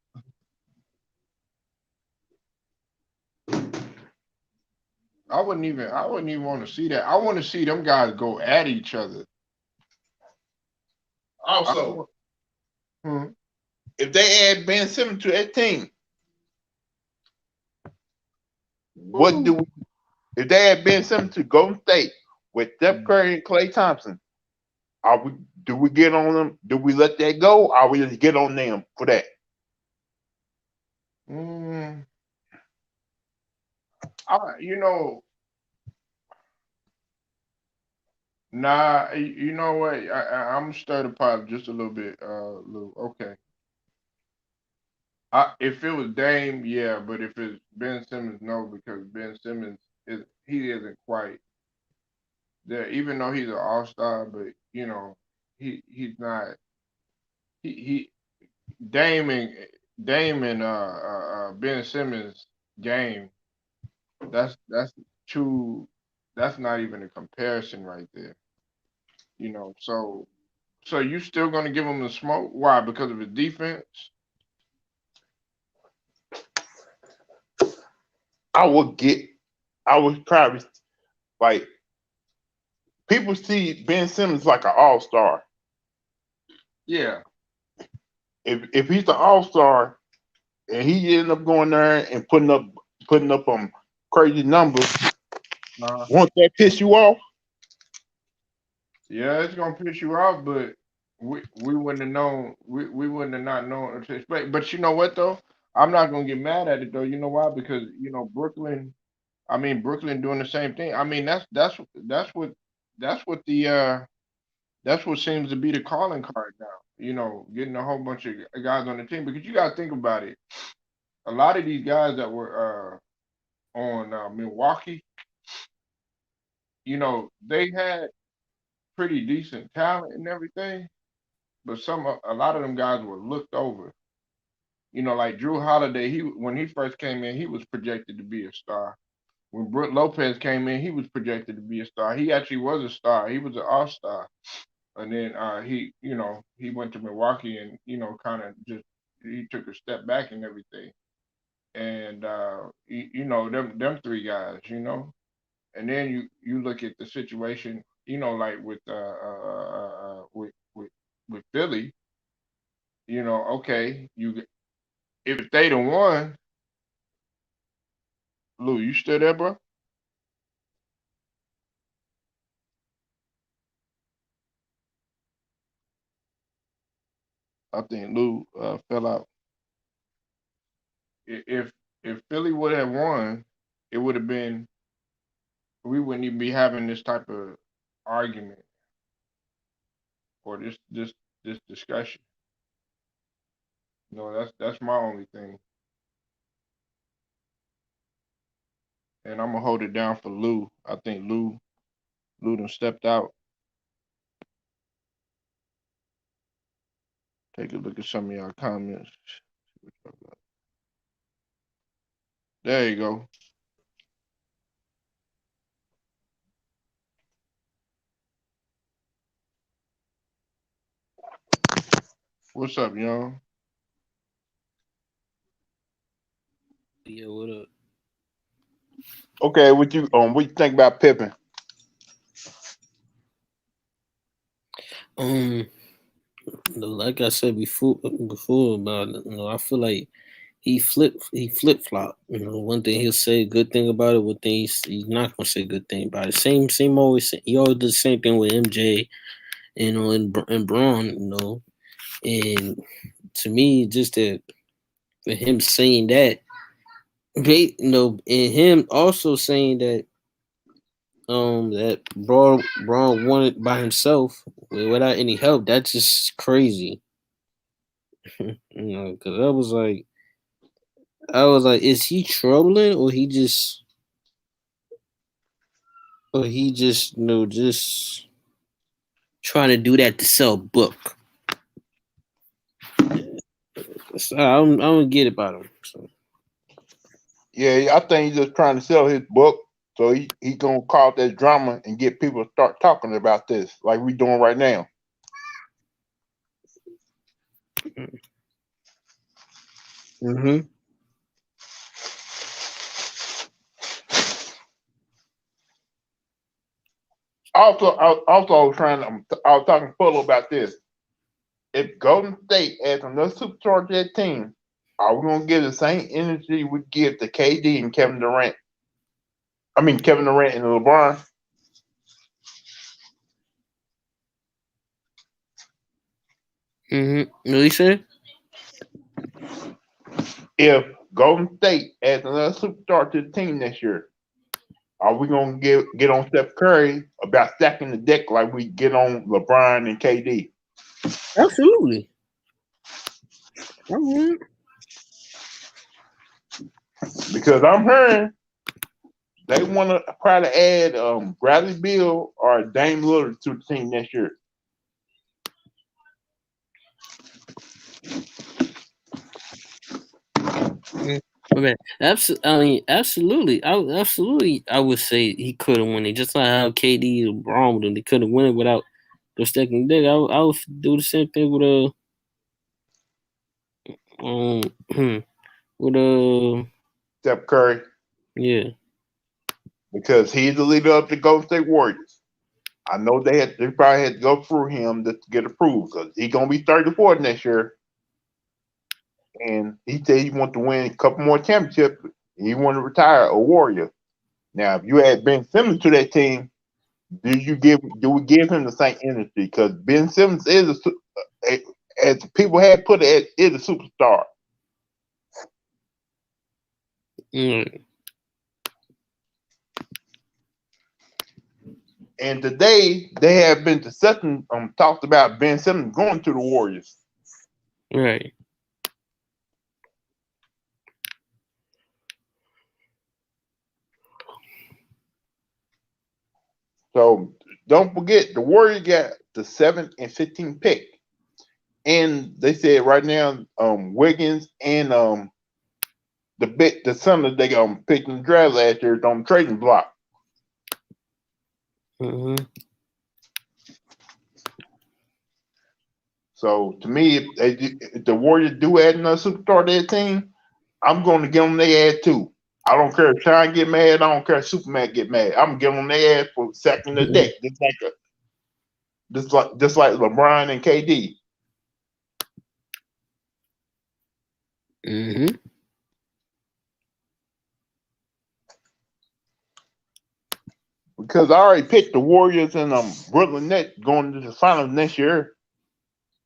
I wouldn't even want to see that. I want to see them guys go at each other. I don't Also, want, hmm. if they add Ben Simmons to that team, what do Ooh. we, if they add Ben Simmons to Golden State with Steph Curry and Klay Thompson? Are we do we get on them? Do we let that go? Or we just get on them for that? Mm, you know, nah. You know what? I'm stir the pot just a little bit, Lou. Okay. If it was Dame, yeah, but if it's Ben Simmons, no, because Ben Simmons he isn't quite. that even though he's an all-star, but he's not he Dame and Ben Simmons game. That's too. That's not even a comparison right there. So you still gonna give him the smoke? Why? Because of his defense? I would get. I would probably like people see Ben Simmons like an all star. Yeah. If he's an all star and he end up going there and putting up crazy numbers, won't that piss you off? Yeah, it's gonna piss you off, but we wouldn't have known. We wouldn't have not known to expect. But you know what though? I'm not gonna get mad at it though. You know why? Because Brooklyn. I mean Brooklyn doing the same thing. I mean that's what the that's what seems to be the calling card now. Getting a whole bunch of guys on the team because you gotta think about it. A lot of these guys that were on Milwaukee, they had pretty decent talent and everything, but a lot of them guys were looked over. Like Drew Holiday, when he first came in, he was projected to be a star. When Brook Lopez came in, he was projected to be a star. He actually was a star. He was an all-star. And then he went to Milwaukee and kind of just he took a step back and everything. And them three guys, and then you look at the situation, like with Philly, okay, if they'd have won, Lou, you still there, bro? I think Lou fell out. If Philly would have won, it would have been we wouldn't even be having this type of argument or this discussion. That's my only thing, and I'm gonna hold it down for Lou. I think Lou done stepped out. Take a look at some of y'all comments. There you go. What's up, y'all? Yeah, what up? Okay, what you think about Pippen? Um, like I said before about it, I feel like he flip flop. One thing he'll say a good thing about it, one thing he's not gonna say a good thing about it. Same always. He always does the same thing with MJ, and Braun. And to me, just that for him saying that, and him also saying that Braun won it by himself without any help. That's just crazy. Because I was like, is he trolling or he just just trying to do that to sell book? So I don't get about him. So. Yeah, I think he's just trying to sell his book. So he gonna cause that drama and get people to start talking about this like we doing right now. Mm-hmm. Also, I was talking to Polo about this. If Golden State adds another superstar to that team, are we gonna give the same energy we give to KD and Kevin Durant? I mean Kevin Durant and LeBron. Mm-hmm. What he said? If Golden State adds another superstar to the team next year, are we gonna get on Steph Curry about stacking the deck like we get on LeBron and KD? Absolutely. Mm-hmm. Because I'm hearing they want to probably add Bradley Beal or Dame Lillard to the team next year. Man, absolutely. I would say he could have won it. Just like how KD and Braun with them, they couldn't win it without the second deck. I would do the same thing with Steph Curry. Yeah. Because he's the leader of the Golden State Warriors. I know they probably had to go through him to get approved because he's gonna be 34 next year. And he said he wants to win a couple more championships. And he want to retire a Warrior. Now, if you add Ben Simmons to that team, do we give him the same energy? Because Ben Simmons is as people had put it, is a superstar. And today they have been discussing, talked about Ben Simmons going to the Warriors. Right. So don't forget, the Warriors got the 7th and 15th pick, and they said right now, Wiggins and the son that they picked in the draft last year is on the trading block. Mm-hmm. So to me, if the Warriors do add another superstar to their team, I'm going to give them their ass too. I don't care if Sean get mad. I don't care if Superman get mad. I'm giving them their ass for second the deck, just like LeBron and KD. Mm-hmm. Because I already picked the Warriors and Brooklyn Nets going to the finals next year.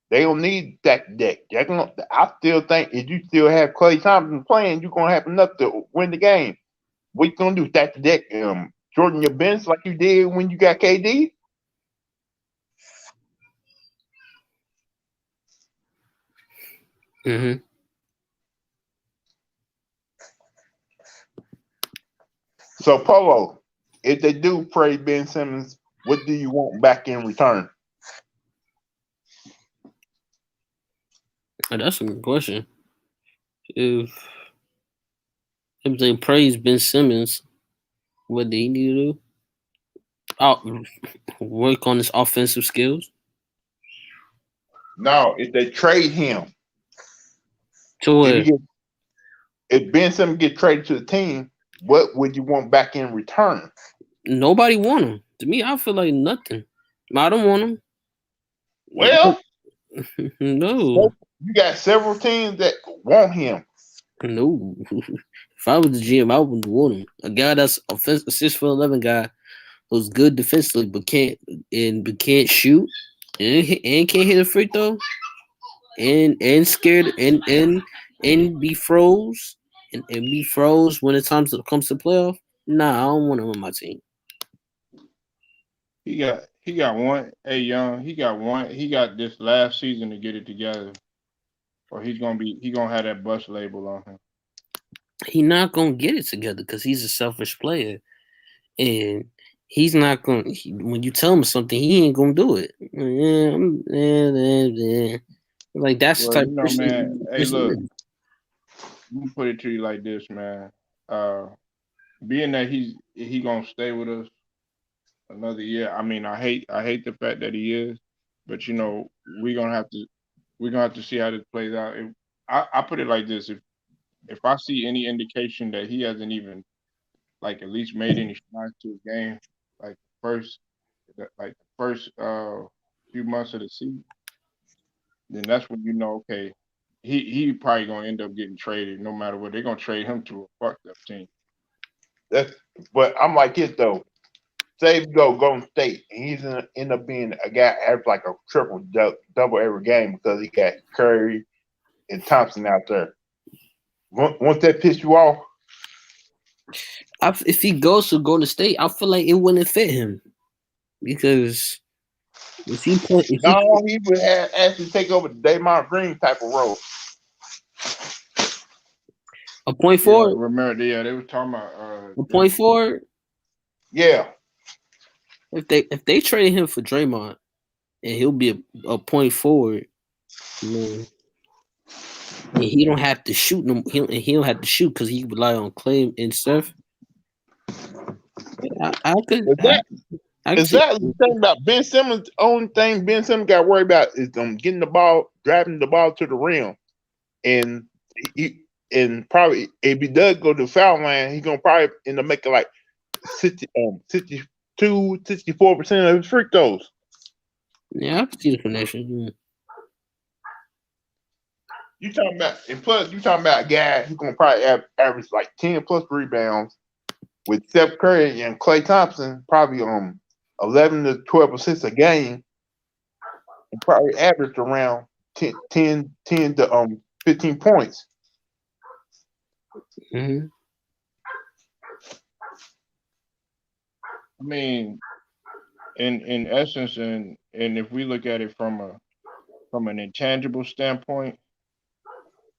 They don't need that deck. I still think if you still have Klay Thompson playing, you're gonna have enough to win the game. What you gonna do? Stack the deck, shorten your bench like you did when you got KD? Mm-hmm. So Polo, if they do trade Ben Simmons, what do you want back in return? That's a good question. If they praise Ben Simmons, what do he need to do? Work on his offensive skills. No, if they trade him, To where? If Ben Simmons get traded to the team, what would you want back in return? Nobody want him. To me, I feel like nothing. I don't want him. Well, no. You got several teams that want him. No. If I was the GM, I wouldn't want him. A guy that's a 6'11" guy who's good defensively but can't shoot and can't hit a free throw and scared and be froze and be froze when it comes to playoff. Nah, I don't want him on my team. He got one. Hey, Young, he got this last season to get it together, or he's gonna have that bust label on him. He's not gonna get it together because he's a selfish player, and he's not gonna. When you tell him something, he ain't gonna do it. Like that's the type. Man. Hey, look, let me put it to you like this, man. Being that he gonna stay with us another year. I mean, I hate the fact that he is, but we're gonna have to see how this plays out. I put it like this: if I see any indication that he hasn't even at least made any strides to his game, like the first few months of the season, then that's when okay, he probably gonna end up getting traded no matter what. They're gonna trade him to a fucked up team. But I'm like this though. Say we go Golden State, and he's gonna end up being a guy average like a triple double every game because he got Curry and Thompson out there. Won't that piss you off? If he goes to Golden State, I feel like it wouldn't fit him because if he would have actually take over the Draymond Green type of role. A point forward. Remember, they were talking about a point forward. Yeah. If they trade him for Draymond and he'll be a point forward, man, and he don't have to shoot them. He don't have to shoot because he rely on Clay and Steph. I could. Is that I could is see. that the thing about Ben Simmons? The only thing Ben Simmons got worried about is getting the ball, driving the ball to the rim, and probably if he does go to the foul line, he's gonna probably end up making like 64% of his free throws. Yeah, I could see the connection. You talking about, and plus you talking about a guy who's gonna probably average like 10 plus rebounds with Steph Curry and Klay Thompson, probably 11 to 12 assists a game, and probably average around 10 to 15 points. Mm-hmm. I mean, in essence, and if we look at it from an intangible standpoint,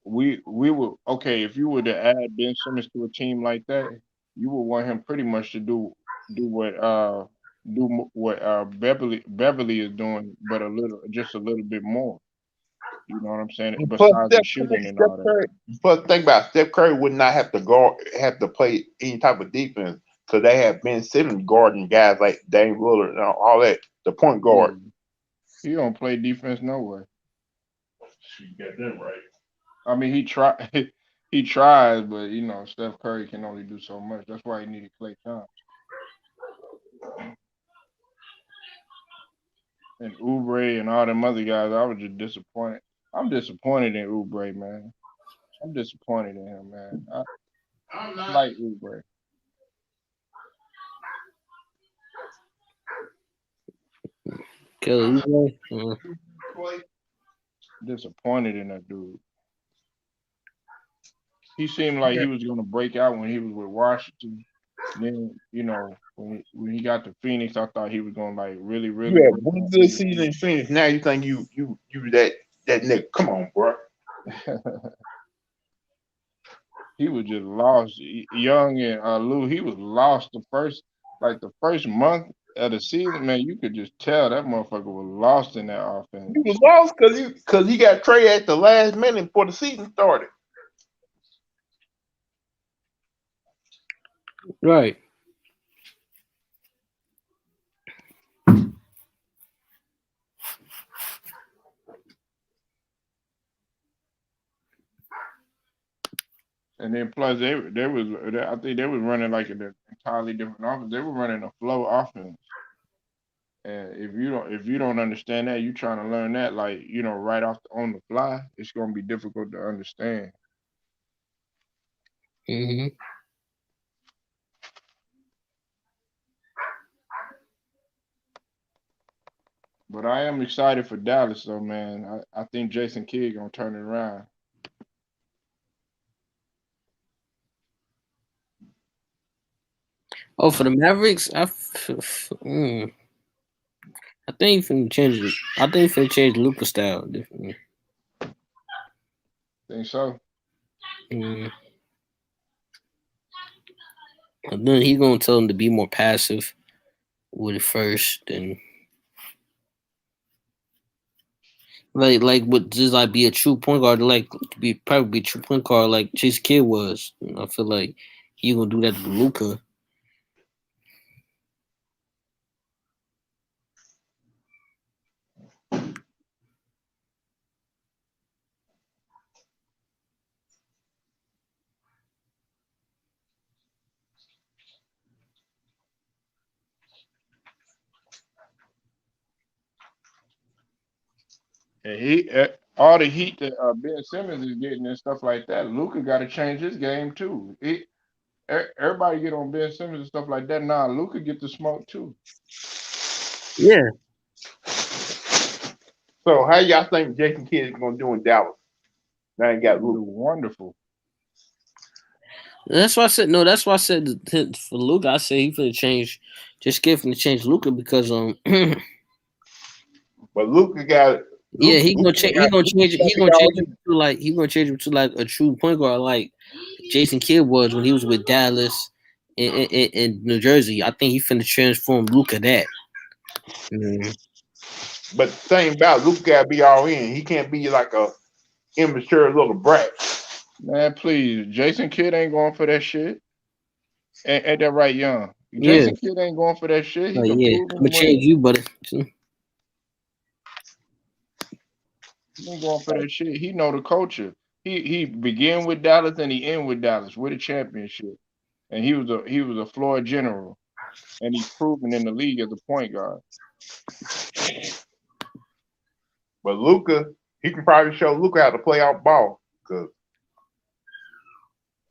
we would, okay, if you were to add Ben Simmons to a team like that, you would want him pretty much to do what Beverly is doing, but just a little bit more. You know what I'm saying? And plus, Besides the shooting and all that. Curry, plus, think about it, Steph Curry would not have to play any type of defense because they have Ben Simmons guarding guys like Dame Lillard and all that, the point guard. He don't play defense nowhere. You got that right. I mean, he tries, but you know, Steph Curry can only do so much. That's why he needed Klay Thompson. And Oubre and all them other guys, I was just disappointed. I'm disappointed in Oubre, man. I'm disappointed in him, man. I like Oubre. Kelly Disappointed in that dude. He seemed like he was going to break out when he was with Washington. Then, you know, when he got to Phoenix, I thought he was going to like really. You had one good season in Phoenix. Now you think you that nigga. Come on, bro. He was just lost. Young and Lou, he was lost the first month of the season. Man, you could just tell that motherfucker was lost in that offense. He was lost because he got traded at the last minute before the season started. Right. And then plus I think they was running like an entirely different offense. They were running a flow offense. And if you don't understand that, you trying to learn that like, you know, right on the fly, it's gonna be difficult to understand. Mm-hmm. But I am excited for Dallas though, man. I think Jason Kidd gonna turn it around. Oh, for the Mavericks, I think he's finna change it. I think he's finna change Luka style differently. Think so? And then he's gonna tell him to be more passive with it first, and like would just like be a true point guard, like probably be a true point guard like Chase Kidd was. I feel like he gonna do that to Luka. And all the heat that Ben Simmons is getting and stuff like that, Luka got to change his game too. Everybody get on Ben Simmons and stuff like that. Nah, Luka get the smoke too. Yeah. So how y'all think Jason Kidd is gonna do in Dallas? Now he got Luka. Wonderful. That's why I said no. That's why I said for Luka, I said he finna change. Just get him to change Luka because But Luka got. Yeah, he gonna change. He gonna change it. He gonna change him to like a true point guard, like Jason Kidd was when he was with Dallas in New Jersey. I think he finna transform Luka that. But the thing about Luke gotta be all in. He can't be like a immature little brat. Man, please. Jason Kidd ain't going for that shit. Ain't that right, Young? Yeah. Jason Kidd ain't going for that shit. He can prove I'm gonna change you, buddy. He ain't going for that shit. He know the culture. He began with Dallas and he end with Dallas with a championship. And he was a floor general. And he's proven in the league as a point guard. But Luka, he can probably show Luka how to play out ball. Cause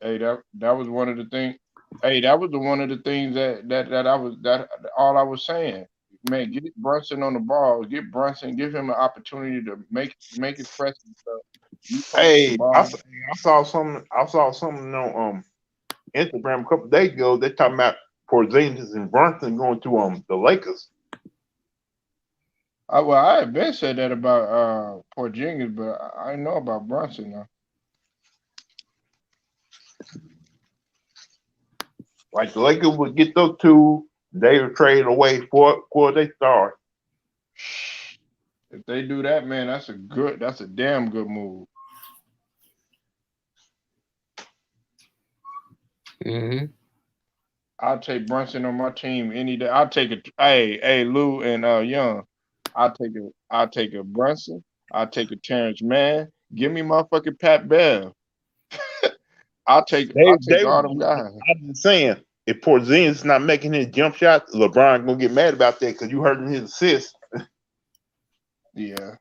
hey, that was one of the things. Hey, that was one of the things that all I was saying. Man, get Brunson on the ball. Get Brunson. Give him an opportunity to make his presence stuff. Hey, I saw something on Instagram a couple of days ago. They're talking about Porzingis and Brunson going to the Lakers. I had been said that about Porzingis, but I know about Brunson now. Like the Lakers would get those two, they would trade away for they start. If they do that, man, that's a damn good move. I'll take Brunson on my team any day. I'll take it. Hey, Lou and Young. I'll take a Brunson. I'll take a Terrence Mann. Give me motherfucking Pat Bev. I'll take all them guys. I'm just saying, if Porzingis is not making his jump shots, LeBron gonna get mad about that because you hurting his assist. Yeah.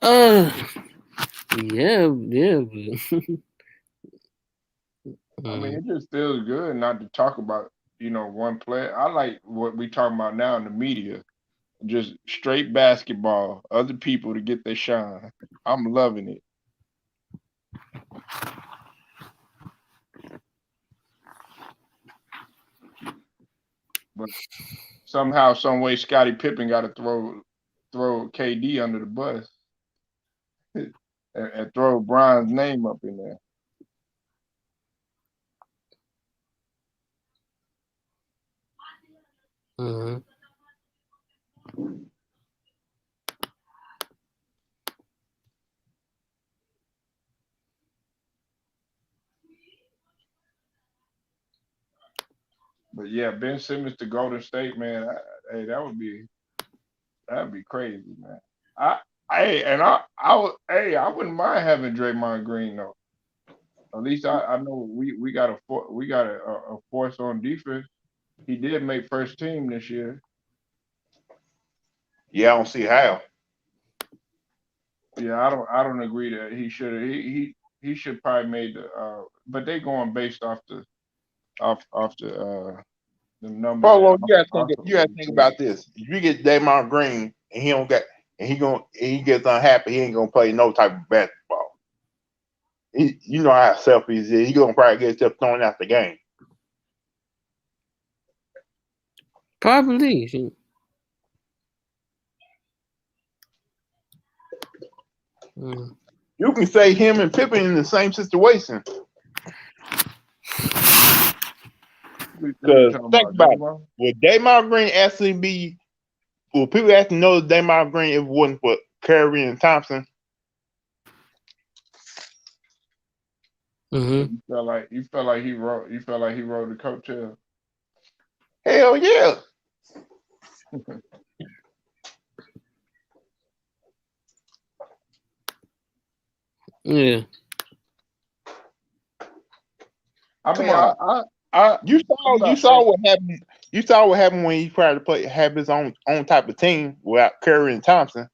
Yeah. I mean, it just feels good not to talk about, one player. I like what we talking about now in the media. Just straight basketball, other people to get their shine. I'm loving it. But somehow, some way, Scottie Pippen got to throw KD under the bus and throw Brian's name up in there. But yeah, Ben Simmons to Golden State, man. That'd be crazy, man. I wouldn't mind having Draymond Green though. At least I know we got a force on defense. He did make first team this year. Yeah, I don't see how. Yeah, I don't agree that he should. He should probably made the. But they going based off the numbers. Well, you gotta think about this. If you get Draymond Green and he gets unhappy, he ain't gonna play no type of basketball. You know how selfish he is. He gonna probably get himself thrown out the game. Probably. You can say him and Pippen in the same situation. Because think about it. Would Draymond Green actually be? Will people actually know Draymond Green if it wasn't for Curry and Thompson? You felt like he wrote the coattail. Hell yeah. Yeah. I mean, you saw what happened. You saw what happened when he tried to have his own type of team without Curry and Thompson.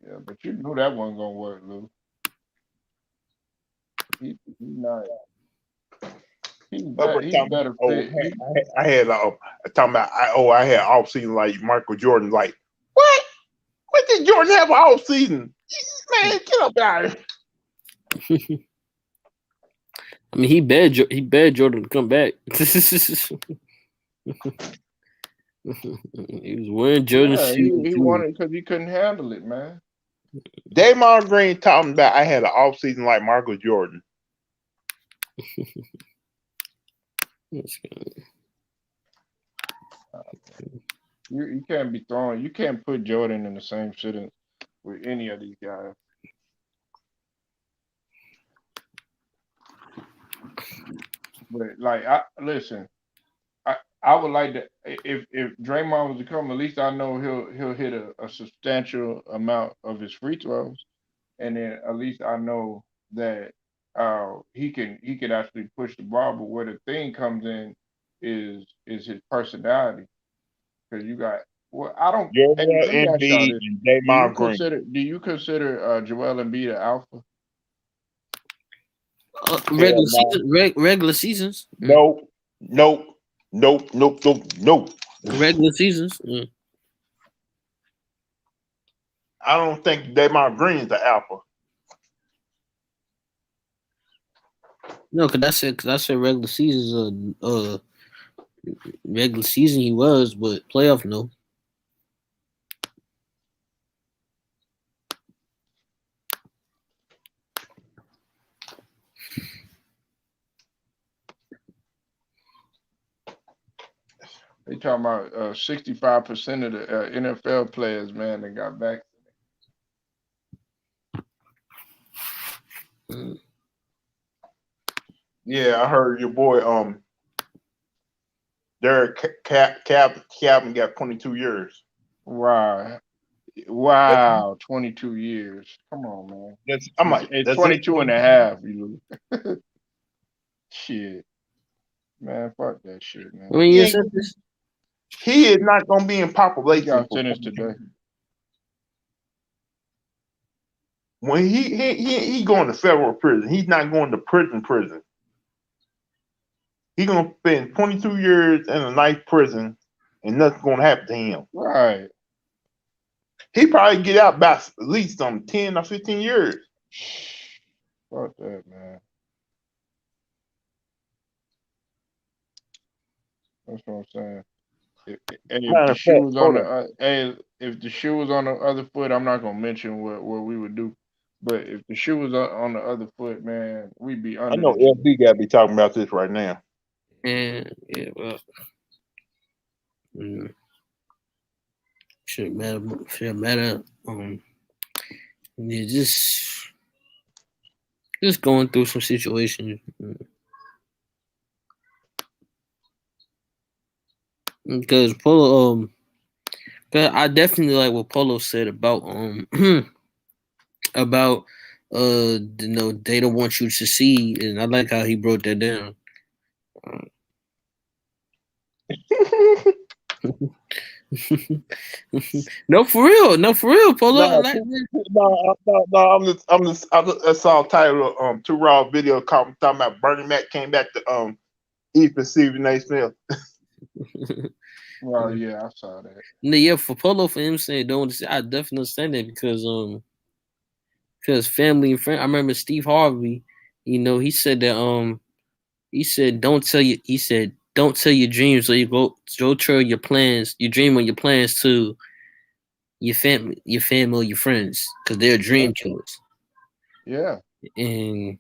Yeah, but you knew that wasn't gonna work, Lou. He's not. He's better fit. I had talking about I had off season like Michael Jordan. Like what? What did Jordan have off season? Man, get up out of here. I mean, he begged Jordan to come back. He was wearing Jordan shoes. He wanted because he couldn't handle it, man. Draymond Green talking about I had an off season like Michael Jordan. You can't be throwing. You can't put Jordan in the same sentence with any of these guys. But like, listen. I would like to if Draymond was to come, at least I know he'll hit a substantial amount of his free throws, and then at least I know that he could actually push the ball. But where the thing comes in is his personality, because you got I don't. Hey, Joel let me ask y'all Embiid this: and Draymond Green. Do you consider Joel Embiid an alpha? Regular seasons. Nope. Regular seasons. I don't think Draymond Green is the alpha. No, cause I said regular seasons. Regular season he was, but playoff no. They talking about 65% of the NFL players, man, that got back. Yeah, I heard your boy Derek Calvin got 22 years. Wow, 22 years. Come on, man. It's 22 and a half, you lose. Shit. Man, fuck that shit, man. When you said this, he is not gonna be in He population. got finished today. When he going to federal prison, he's not going to prison. He's gonna spend 22 years in a nice prison, and nothing's gonna happen to him. Right. He probably get out by at least 10 or 15 years. Fuck that, man. That's what I'm saying. If the shoe was on the other foot, I'm not gonna mention what we would do. But if the shoe was on the other foot, man, we'd be under. I know LB got to be talking about this right now. Yeah, well, shouldn't matter. Yeah, just going through some situations. Because Polo, cause I definitely like what Polo said about about they don't want you to succeed, and I like how he broke that down. No, for real, Polo. I saw a title of Two Raw video talking about Bernie Mac came back to eat for Stephen A. Smith. Well, yeah, I saw that. Yeah, for Polo, for him saying don't, I definitely understand that because family and friend. I remember Steve Harvey. He said that he said don't tell your dreams, or you go tell your plans, your dream or your plans to your family or your friends, because they're dream killers. Yeah. And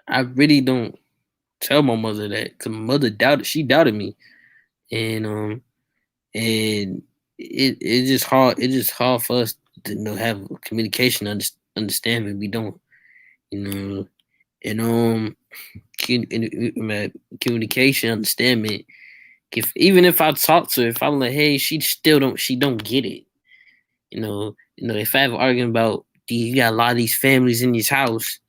I really don't tell my mother that, because my mother doubted me, and it's just hard. It's just hard for us to have communication, understanding. We don't, and communication, understanding. Even if I talk to her, if I'm like, hey, she don't get it. If I have an argument about, you got a lot of these families in this house,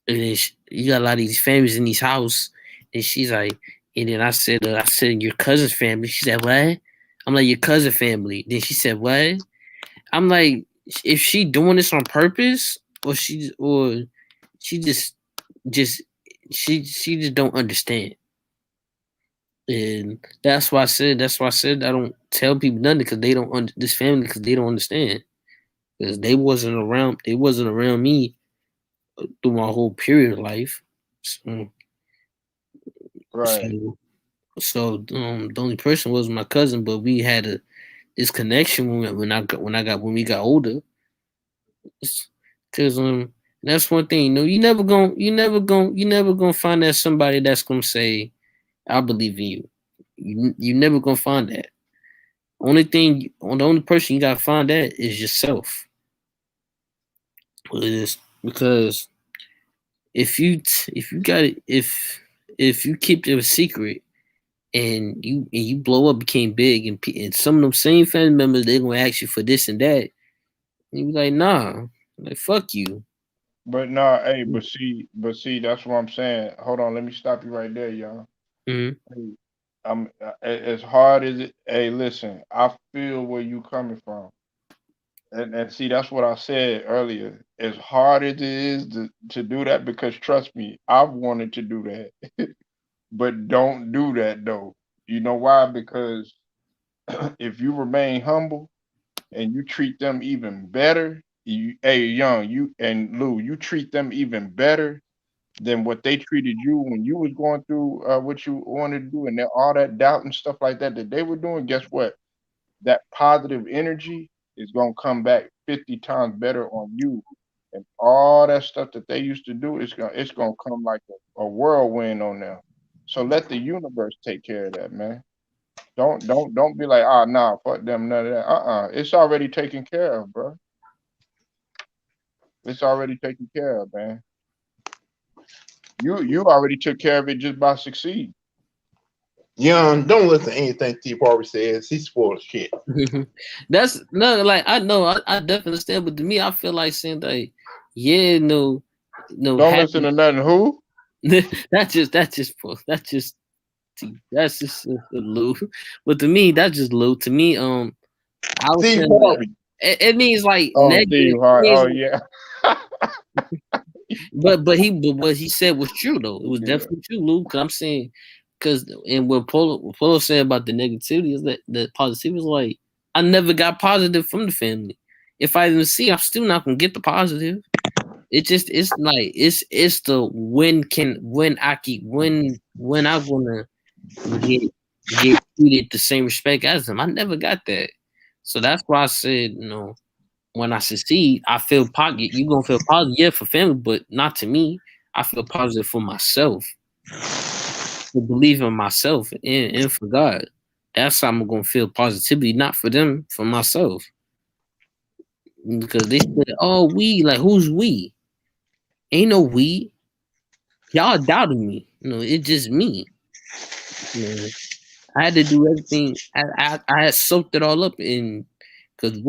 and then you got a lot of these families in this house, and she's like, and then I said your cousin's family. She said, what? I'm like, your cousin family. Then she said, what? I'm like, if she doing this on purpose, or she just don't understand. And that's why I said I don't tell people nothing, because they don't this family, because they don't understand, because they wasn't around me through my whole period of life. Right. So the only person was my cousin, but we had this connection when we got older. Because that's one thing. You never gonna find that somebody that's gonna say, "I believe in you." You never gonna find that. The only person you gotta find that is yourself. Because if you got it, if you keep it a secret and you blow up, became big, and some of them same family members, they're gonna ask you for this and that, and you be like, nah, like fuck you. But nah, hey, but see, that's what I'm saying. Hold on, let me stop you right there, y'all. Mm-hmm. Hey, as hard as it. Hey, listen, I feel where you coming from, and see, that's what I said earlier. As hard as it is to do that, because trust me, I've wanted to do that, but don't do that though. You know why? Because if you remain humble and you treat them even better, hey, Young, you and Lou, you treat them even better than what they treated you when you was going through what you wanted to do, and all that doubt and stuff like that they were doing. Guess what? That positive energy is gonna come back 50 times better on you, and all that stuff that they used to do it's gonna come like a whirlwind on them. So let the universe take care of that, man. Don't be like, ah, nah, fuck them, none of that. It's already taken care of, bro. It's already taken care of, man. You already took care of it just by succeeding. Young, don't listen to anything Steve Harvey says. He's full of shit. That's no, like I know, I definitely understand, but to me, I feel like saying like, yeah, no, Don't listen to nothing. Who? that's just Lou. But to me, that's just Lou. To me, I was Steve saying Harvey. it means like Oh, negative. Steve Hart. Oh, yeah. But what he said was true though. It was definitely true, Lou. Cause I'm saying, and what Polo said about the negativity is that the positivity is like I never got positive from the family. If I didn't see, I'm still not gonna get the positive. It's the when I wanna get treated the same respect as them. I never got that. So that's why I said, when I succeed, I feel positive. You gonna feel positive, yeah, for family, but not to me. I feel positive for myself, to believe in myself and for God. That's how I'm gonna feel positivity, not for them, for myself. Because they said, "Oh, we like who's we? Ain't no we. Y'all doubted me. It's just me. I had to do everything. I had soaked it all up in because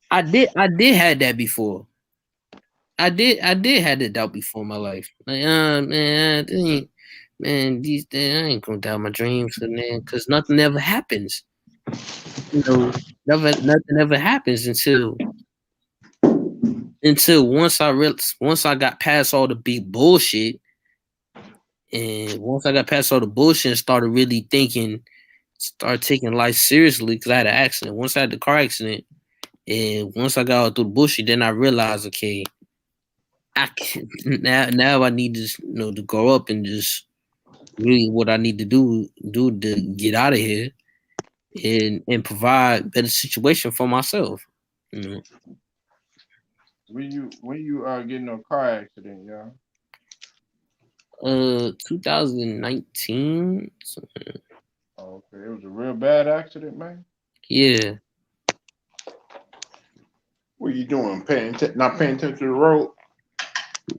I did had that before. I did have that doubt before in my life. Like, man, these days I ain't gonna doubt my dreams, man, because nothing ever happens. Nothing ever happens until once I got past all the big bullshit, and once I got past all the bullshit and started taking life seriously, because I had an accident. Once I had the car accident, and once I got out through the bullshit, then I realized, okay, now I need to to grow up and just really what I need to do to get out of here and provide better situation for myself. When you get in a car accident, y'all? 2019. Oh, okay, it was a real bad accident, man. Yeah. What are you doing? Not paying attention to the road?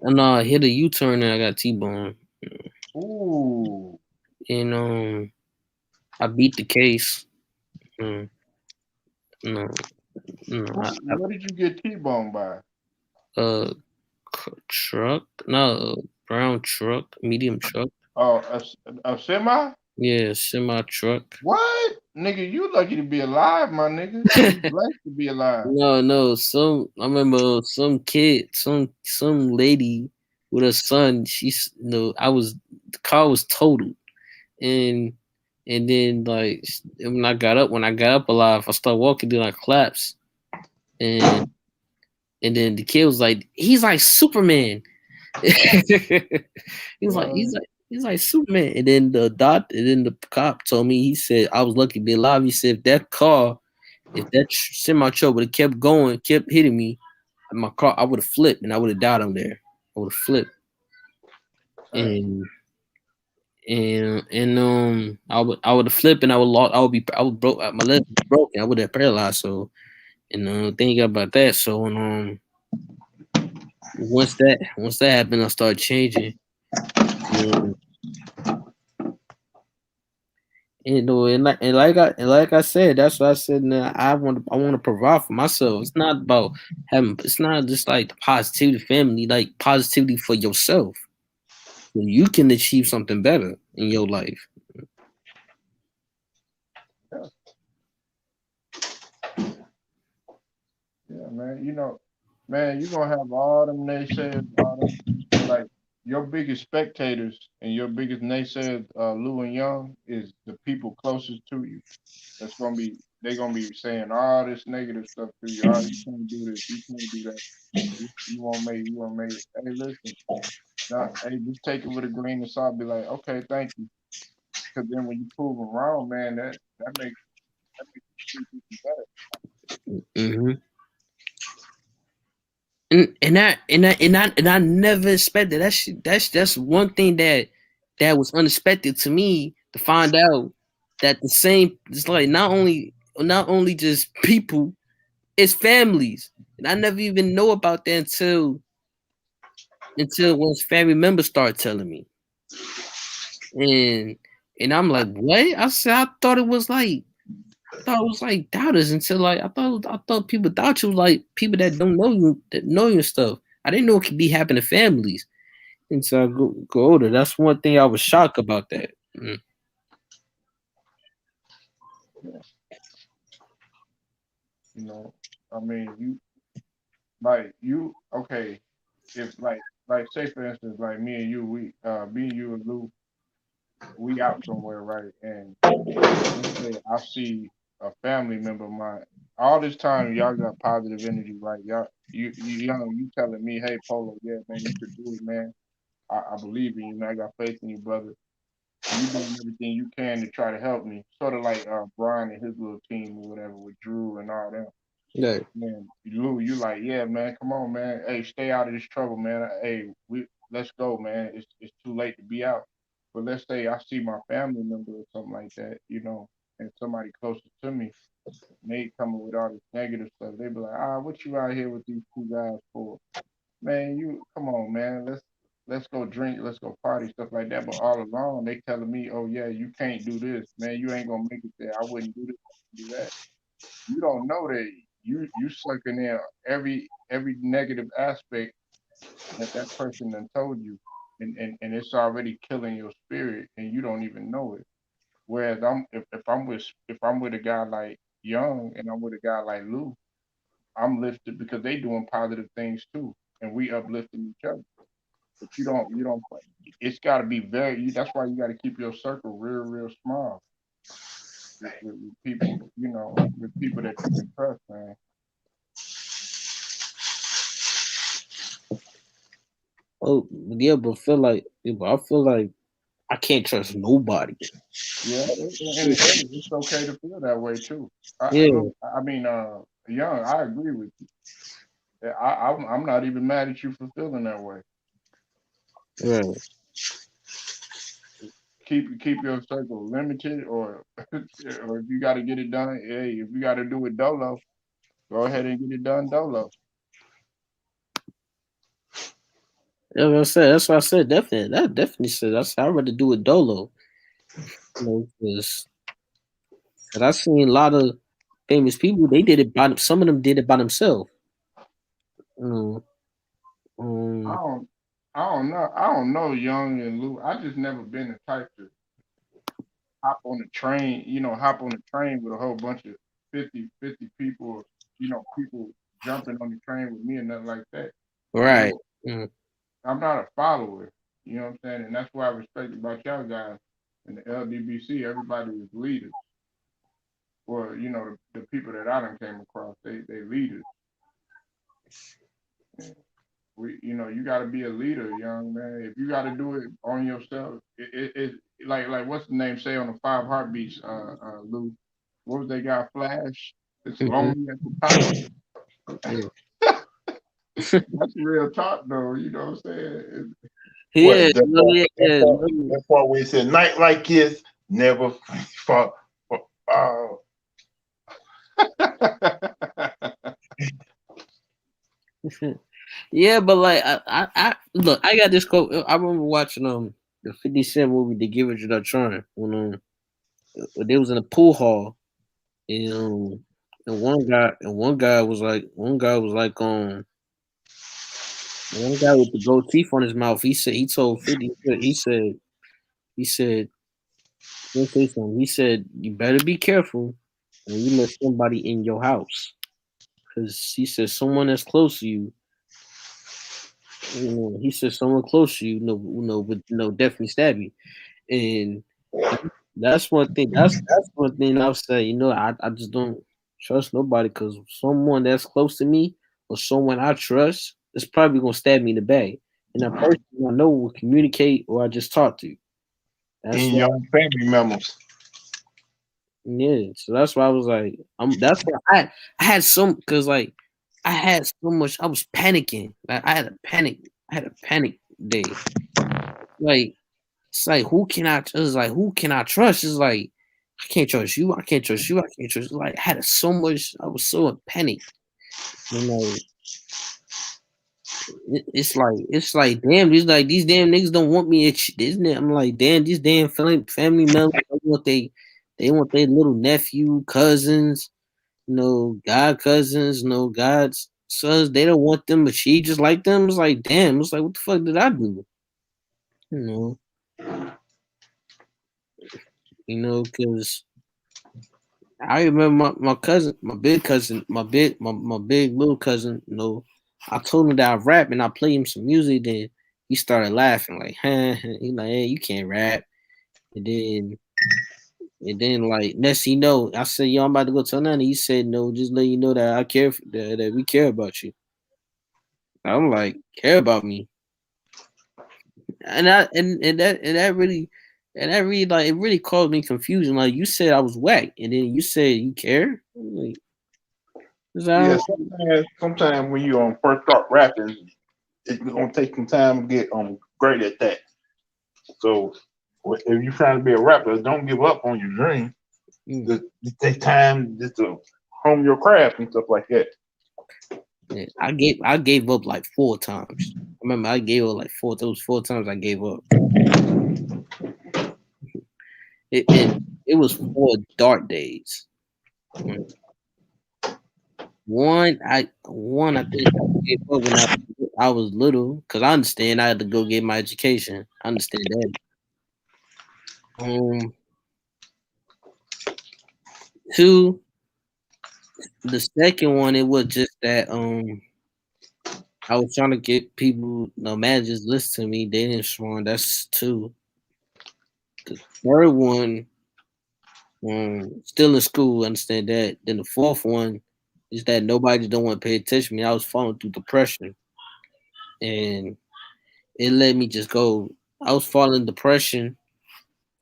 And I hit a U-turn and I got T-bone. Ooh. And I beat the case. What did you get T-boned by? Truck. No, brown truck, medium truck. Oh, a semi? Yeah, semi truck. What? Nigga, you lucky to be alive, my nigga. You blessed to be alive. No. I remember some kid, some lady with her son. She's the car was totaled, and then like when I got up alive, I started walking, then I collapsed, and then the kid was like, he's like Superman. he's like Superman. And then the cop told me, he said I was lucky to be alive. He said if that car If that semi truck would have kept going, kept hitting me, my car, I would have flipped and I would have died on there. I would have flipped Dang. and I would have flipped and I would broke my leg was broken. I would have paralyzed. So and think about that. So once that happened, I started changing. And, and like I said, that's what I said. Now I want to provide for myself. It's not about having. It's not just like the positivity family, like positivity for yourself, so you can achieve something better in your life. Yeah, yeah, man. You know, man, you gonna have all them naysayers, all them like your biggest spectators and your biggest naysayers, Lou and Young, is the people closest to you. That's gonna be they gonna be saying all this negative stuff to you. Oh, you can't do this, you can't do that. You won't make, you won't make it. Hey, listen, not, hey, just take it with a grain of salt. Be like, okay, thank you. Because then when you prove them wrong, man, that makes you feel even better. Hmm. And I never expected that. That's one thing that was unexpected to me to find out that the same. It's like not only just people, it's families, and I never even know about that until once family members start telling me, and I'm like, what? I said I thought it was like. I thought it was like doubters until like I thought people doubt you like people that don't know you that know your stuff. I didn't know it could be happening to families until I go older. That's one thing I was shocked about that. Mm. Yeah, you know, I mean, you okay. If like say for instance, like me and you, me and you and Lou, we out somewhere, right? And let's say I see a family member of mine. All this time, y'all got positive energy, right? You telling me, hey, Polo, yeah, man, you could do it, man. I believe in you, man. I got faith in you, brother. And you doing everything you can to try to help me. Sort of like Brian and his little team or whatever with Drew and all them. Yeah. Man, Lou, you like, yeah, man, come on, man. Hey, stay out of this trouble, man. Hey, let's go, man. It's too late to be out. But let's say I see my family member or something like that, and somebody closest to me, and they coming with all this negative stuff. They be like, what you out here with these two guys for? Man, you come on, man. Let's go drink, let's go party, stuff like that. But all along they telling me, oh yeah, you can't do this, man. You ain't gonna make it there. I wouldn't do this, do that. You don't know that you sucking in every negative aspect that person done told you, and it's already killing your spirit, and you don't even know it. Whereas if I'm with a guy like Young and I'm with a guy like Lou, I'm lifted because they doing positive things too, and we uplifting each other. But you don't. It's got to be very. That's why you got to keep your circle real small with people. With people that you can trust, man. Oh yeah, but I feel like I can't trust nobody. Yeah, and it's okay to feel that way too. I Yeah. look. I mean, Young, I agree with you. I'm not even mad at you for feeling that way. Right. Keep your circle limited, or or if you got to get it done, hey, if you got to do it dolo, go ahead and get it done dolo. That's what I said. Definitely, that definitely said. I'd rather do it dolo. Because I seen a lot of famous people. They did it by some of them did it by themselves. You I um, don't, I don't know. I don't know, Young and Lou. I just never been the type to hop on the train. Hop on the train with a whole bunch of 50 people. People jumping on the train with me and nothing like that. You right. know, Mm. I'm not a follower. You know what I'm saying? And that's why I respect about y'all guys in the LDBC. Everybody is leaders. Or the people that I done came across, they leaders. And you got to be a leader, young man. If you got to do it on yourself, it like what's the name say on the Five Heartbeats, Lou? What was they got? Flash. It's Mhm. lonely at the top. Yeah. That's real talk, though. You know what I'm saying? Yeah, What? That no, part, yeah, that yeah. part, No. that part where he said, "Night like this, never fall." Uh, Yeah, but like I look, I got this quote. I remember watching the 50 Cent movie, The Give It to the Trying, when they was in a pool hall, and one guy with the gold teeth on his mouth. He told 50. He said let me say something. He said you better be careful when you let somebody in your house, because he said someone that's close to you. He said someone close to you, would definitely stab you. And that's one thing. That's one thing I'll say. I just don't trust nobody, because someone that's close to me or someone I trust is probably gonna stab me in the back. And that person I know will communicate or I just talk to. That's in why. your own family members. Yeah. So that's why I was like, That's why I had some because like I had so much. I was panicking. Like I had a panic. I had a panic day. Like it's like who can I trust? It's like I can't trust you. I can't trust you. I can't trust. Like I had so much. I was so in panic. Like it's like damn. These damn niggas don't want me. Isn't it? I'm like damn. These damn family members. They want their little nephew, cousins, god cousins, god's sons. They don't want them, but she just like them. It's like damn. It's like what the fuck did I do? You know. Because I remember my cousin, my big cousin, my big little cousin, I told him that I rap and I played him some music, then he started laughing like, he's like, hey, you can't rap. And then like next thing you know, I said, yo, I'm about to go tell Nana. He said, no, just let you know that I care that we care about you. I'm like, care about me. And that really like it really caused me confusion. Like you said I was whack, and then you said you care. I'm like, is that Yeah, sometimes when you first start rapping, it's gonna take some time to get great at that. So if you're trying to be a rapper, don't give up on your dream. Just take time just to hone your craft and stuff like that. Yeah, I gave up like 4 times. I remember I gave up like four. Those 4 times I gave up. It was 4 dark days. Mm. One I think I gave up when I was little, because I understand I had to go get my education. I understand that. Um, Two, the second one, it was just that I was trying to get people, managers listen to me. They didn't respond. That's two. The third one, still in school, understand that. Then the fourth one is that nobody don't want to pay attention to me. I was falling through depression, and it let me just go. I was falling depression,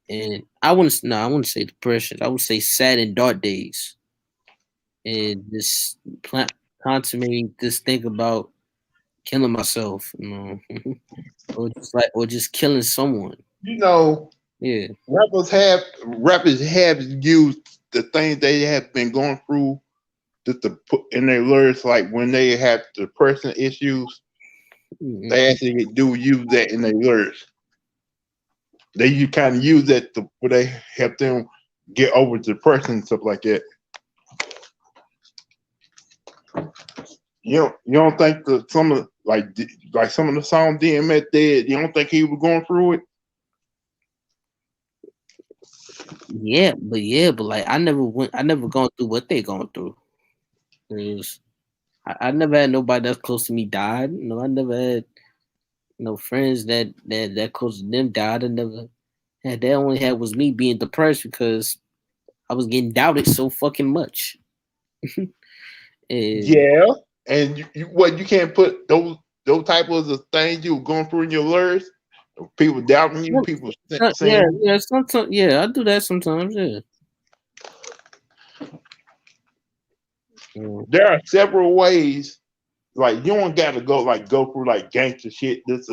and I wouldn't say depression. I would say sad and dark days, and this constantly just think about killing myself, or just killing someone. You know, Yeah. rappers have used the things they have been going through just to put in their lyrics. Like when they have depression issues, Mm-hmm. they actually do use that in their lyrics. You kind of use that to where they help them get over depression and stuff like that. You don't think that some of some of the songs DMX did, you don't think he was going through it? But like I never gone through what they going through. 'Cause I never had nobody that's close to me died. I never had no friends that close to them died. I never had that. Only had was me being depressed because I was getting doubted so fucking much. And Yeah. And you can't put those type of things you were going through in your lyrics. People doubting you, people yeah, saying, yeah, sometimes, yeah, I do that sometimes, yeah. There are several ways. Like you don't got to go through like gangster shit. This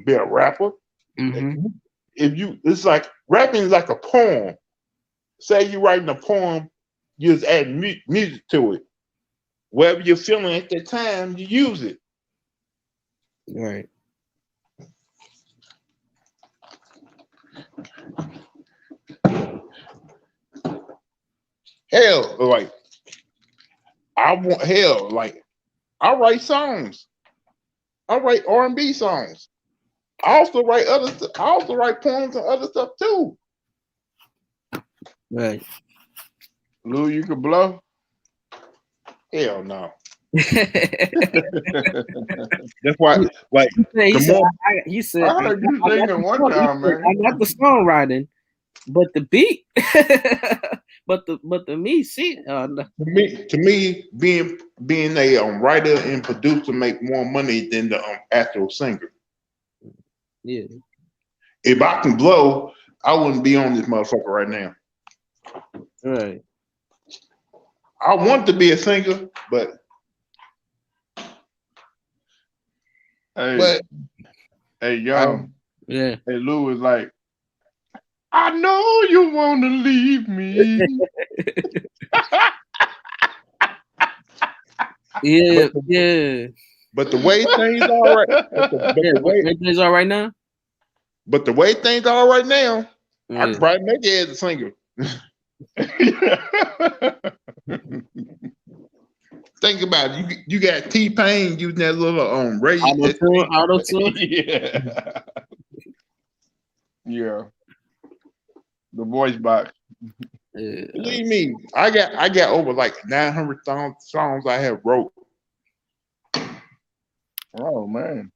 be a rapper. Mm-hmm. If you, it's like rapping is like a poem. Say you writing a poem, you just add music to it. Whatever you're feeling at that time, you use it. Right. Hell, like I write songs. I write R&B songs. I also write I also write poems and other stuff too. Right. Lou, you could blow. Hell no. That's why, like, he said, I heard you singing one time, man. I got the songwriting, but the beat, but the me, see, to me, being a writer and producer make more money than the actual singer. Yeah. If I can blow, I wouldn't be on this motherfucker right now. Right. I want to be a singer, but hey, young. Yeah. Hey, Lou was like, I know you want to leave me. Yeah, But the way things are right, things are right now. But the way things are right now, I can probably make it as a singer. Think about it. You got T-Pain using that little radio. Auto-tune. Yeah. The voice box. Yeah. Believe me, I got over like 900 songs I have wrote. Oh man.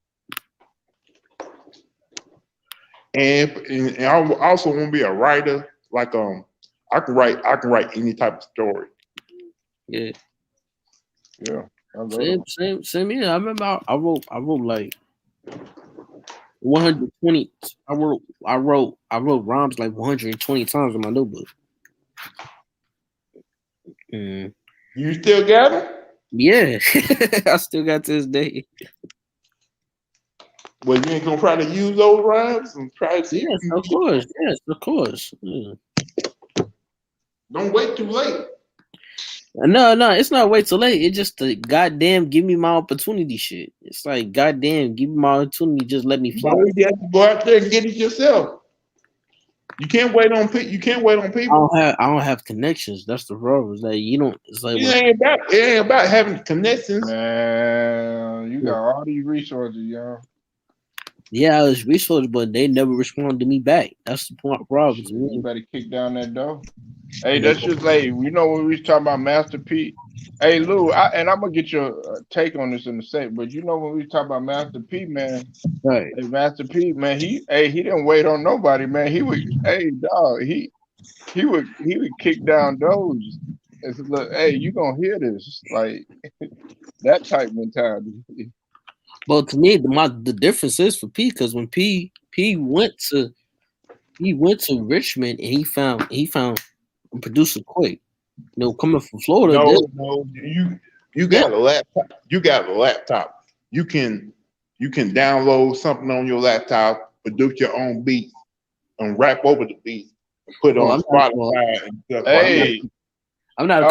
And I also want to be a writer. Like I can write any type of story. Yeah. Yeah. Same here. I remember I wrote like 120. I wrote rhymes like 120 times in my notebook. You still got them? Yeah. I still got to this day. Well, you ain't gonna try to use those rhymes and try to see. Yes, of course. Yes, of course. Yeah. Don't wait too late. No, it's not wait too late. It's just the goddamn give me my opportunity shit. It's like goddamn give me my opportunity. Just let me fly. You have to go out there and get it yourself. You can't wait on people. I don't have connections. That's the problem. It's like you don't. It's like it ain't about having connections. Man, you got all these resources, y'all. Yeah, I was resourced, but they never responded to me back. That's the problem. You better kick down that door. Hey, that's just like, you know, when we was talking about Master P. Hey, Lou, and I'm gonna get your take on this in a sec, but you know when we talk about Master P, man, right? Hey, Master P, man, he didn't wait on nobody, man. He would, he would kick down doors and say, look, hey, you gonna hear this, like that type mentality. But to me, the difference is for P, because when P went to Richmond and he found a producer quick. You know, coming from Florida. No, you got a laptop. You got a laptop. You can download something on your laptop, produce your own beats, and rap over the beats, and put it on Spotify and stuff. Hey, I'm not.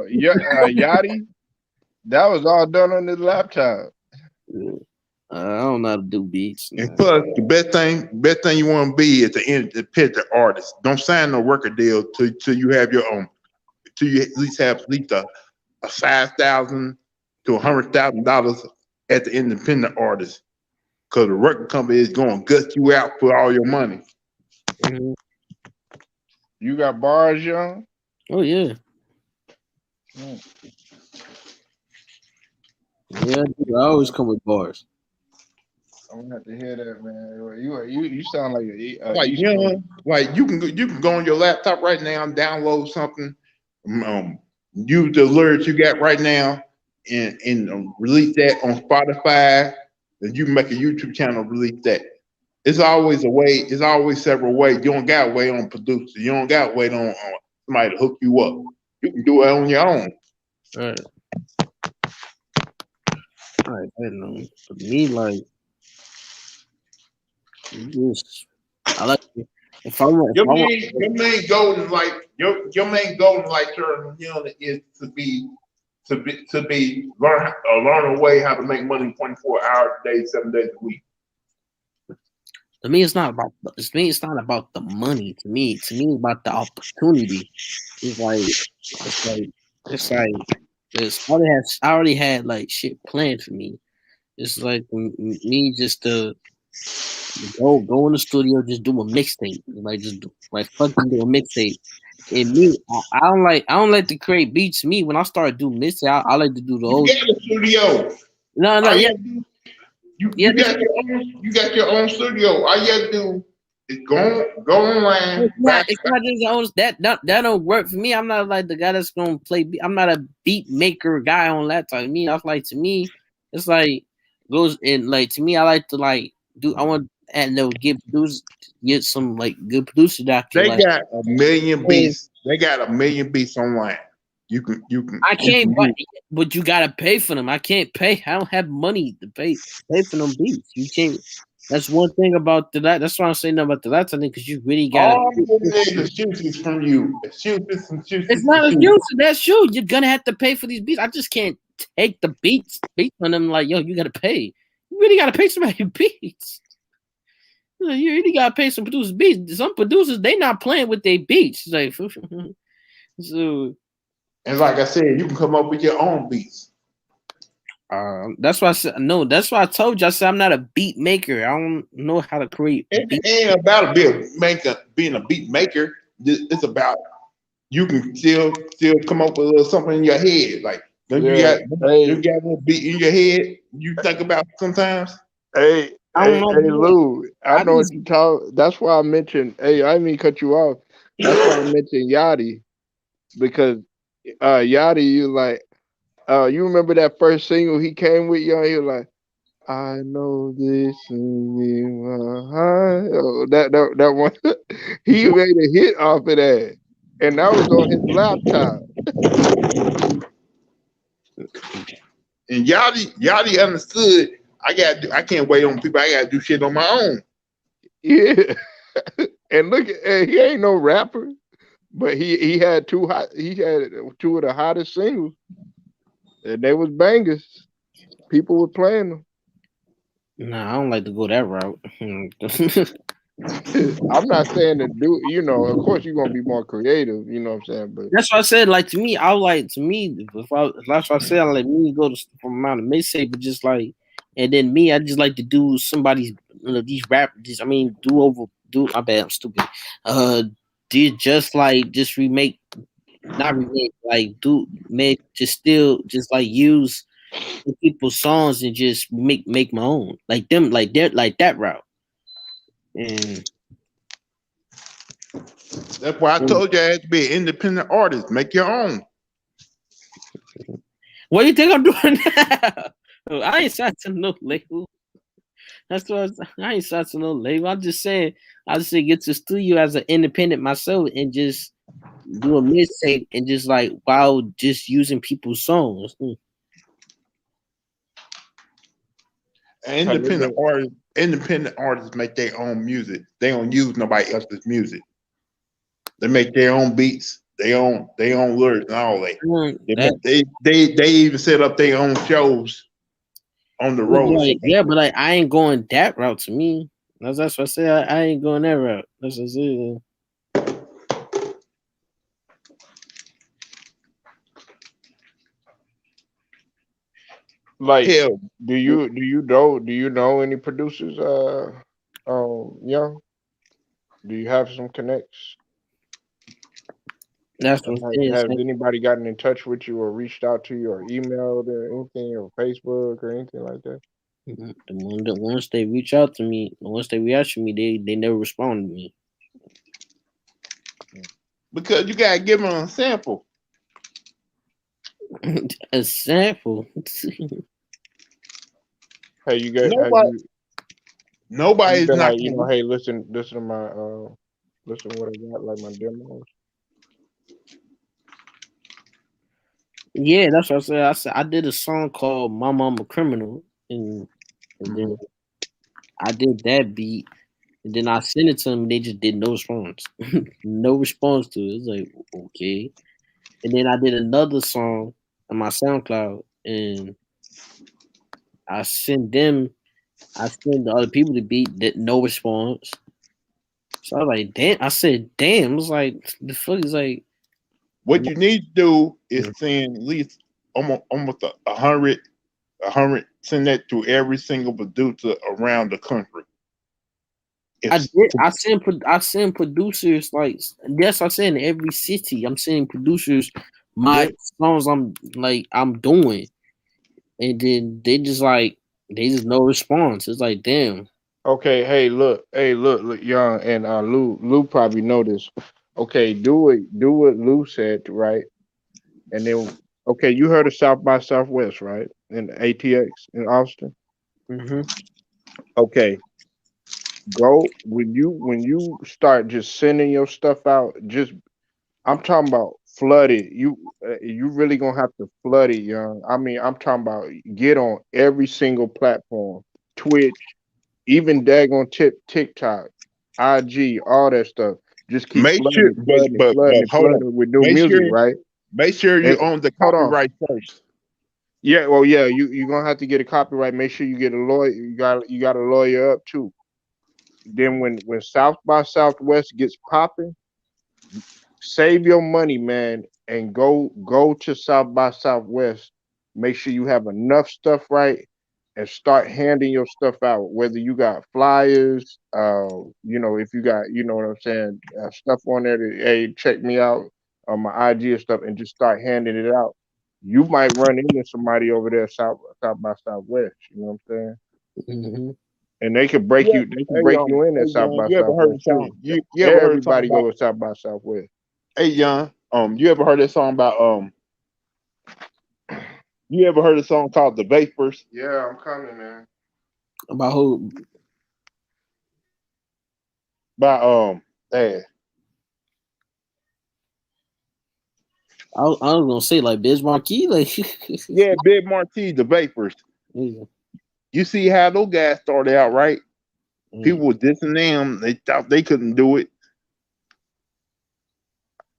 Yachty. That was all done on his laptop. I don't know how to do beats. And plus, the best thing you want to be is the independent artist. Don't sign no record deal till you have your own. Till you at least have a $5,000 to $100,000 at the independent artist, because the record company is going to gut you out for all your money. Mm-hmm. You got bars, young? Oh yeah. Yeah, I always come with bars. I'm gonna have to hear that, man. You sound like like you can go on your laptop right now and download something, use the lyrics you got right now, and release that on Spotify. And you can make a YouTube channel, release that. It's always a way. It's always several ways. You don't got to wait on producer. You don't got to wait on somebody to hook you up. You can do it on your own. All right. All right. I don't know. For me, like, just, I like if I want, if Your I want, main goal is like your main goal in life, Turner, is to be learn a way how to make money 24 hours a day, 7 days a week. to me, it's not about. To me, it's not about the money. To me, it's about the opportunity. It's like, it's like, it's like, I already had like shit planned for me. It's like me just to go in the studio, just do a mixtape, like just do, like fucking do a mixtape. And me, I don't like to create beats. Me, when I start doing mixtape, I like to do the You whole. got a studio. No, All yeah, you have to do, yeah. you got your own studio. All you have to do is go online, back. It's not just on that don't work for me. I'm not like the guy that's gonna play. I'm not a beat maker guy on laptop. To me, it's like goes in like to me. I like to like do. I want and no get some like good producer that I can They like. got a million Hey, beats. They got a million beats online. I You can't, can use. but you gotta pay for them. I can't pay. I don't have money to pay for them beats. You can't. That's one thing about the That's why I'm saying about the laptop thing because you really gotta. All I'm getting is excuses from you. It's Excuses, not a excuses. huge. That's true. You're gonna have to pay for these beats. I just can't take the beats on them. Like, yo, you gotta pay. You really gotta pay somebody beats. You really gotta pay some producers beats. Some producers they not playing with their beats. Like, so And like I said, you can come up with your own beats. that's why I said no. That's why I told you. I said I'm not a beat maker. I don't know how to create It beats. ain't about being a beat maker. It's about you can still come up with a little something in your head. Like don't Yeah. you Hey, got a little beat in your head you think about sometimes? hey, I don't know. Lou. I I know what just you talk. That's why I mentioned. Hey, I didn't mean to cut you off. That's why I mentioned Yachty because Yachty, you remember that first single he came with, y'all? He was like, I know this in my heart. Oh, that one. He made a hit off of that, and that was on his laptop. And Yachty understood. I can't wait on people. I gotta do shit on my own. Yeah, and he ain't no rapper, but he had two of the hottest singles, and they was bangers. People were playing them. I don't like to go that route. I'm not saying to do, of course you're gonna be more creative, you know what I'm saying, but That's what I said. Like to me, I would like to me. That's what I said. I like me go to from amount of mixtape, but just like, and then me, I just like to do somebody's these rappers. I mean, do over do. I bet I'm stupid. Did just remake, not remake, like do make just still just like use people's songs and just make my own like them like they're like that route. And That's why I told you I had to be an independent artist. Make your own. what do you think I'm doing now? I ain't signed to no label. That's what I ain't signed to no label. I'm just saying, I just say get to studio as an independent myself and just do a mixtape and just like while just using people's songs. Independent artists make their own music. They don't use nobody else's music. They make their own beats, their own lyrics and all that. They even set up their own shows on the road. But like I ain't going that route to me. That's what I said. I ain't going that route. That's what I said. like, Hell, do you know any producers? Young, do you have some connects? That's what I'm Has saying. anybody gotten in touch with you or reached out to you or emailed or anything or Facebook or anything like that? Once they reach out to me, once they react to me, they never respond to me. because you gotta give them a sample. A sample. Hey, Nobody's been not like, gonna. hey, listen to my listen to what I got, like my demos. Yeah, that's what I said. I did a song called "My Mama Criminal," and then I did that beat, and then I sent it to them. They just did no response, no response to it. It's like okay. And then I did another song on my SoundCloud, and I sent them. I sent the other people the beat, that no response. So I was like, damn. I said, damn. It's like the fuck is like. What you need to do is send at least almost 100. Send that to every single producer around the country. I did. I send producers like yes. I send every city. I'm sending producers my songs. I'm doing, and then they just no response. It's like damn. Okay, look, young and Lou probably know this. Okay, do what Lou said, right? And then okay, you heard of South by Southwest, right? In ATX in Austin. Mm-hmm. Okay, go when you start just sending your stuff out. Just I'm talking about flood it. You really gonna have to flood it, young. I mean, I'm talking about get on every single platform, Twitch, even daggone TikTok, IG, all that stuff. Just keep Make sure, but hold on. with new Make music, sure right? make sure you And own the hold on. copyright first. Yeah, well, yeah, you're gonna have to get a copyright. Make sure you get a lawyer. You got a lawyer up too. Then when South by Southwest gets popping, save your money, man, and go to South by Southwest. Make sure you have enough stuff right, and start handing your stuff out. Whether you got flyers, if you got, you know what I'm saying, stuff on there. Hey, check me out on my IG and stuff, and just start handing it out. You might run into somebody over there South by Southwest. You know what I'm saying? Mm-hmm. And they could break Yeah, you. They can break you in at South Young, by you ever heard the Southwest song? too. You ever heard a song Everybody about? go to South by Southwest. Hey, Young, you ever heard that song about You ever heard a song called "The Vapors"? Yeah, I'm coming, man. About who? By hey, I was gonna say like Biz Marquee, like yeah, Big Marquis, "The Vapors." yeah. You see how those guys started out, right? Mm. People were dissing them. They thought they couldn't do it.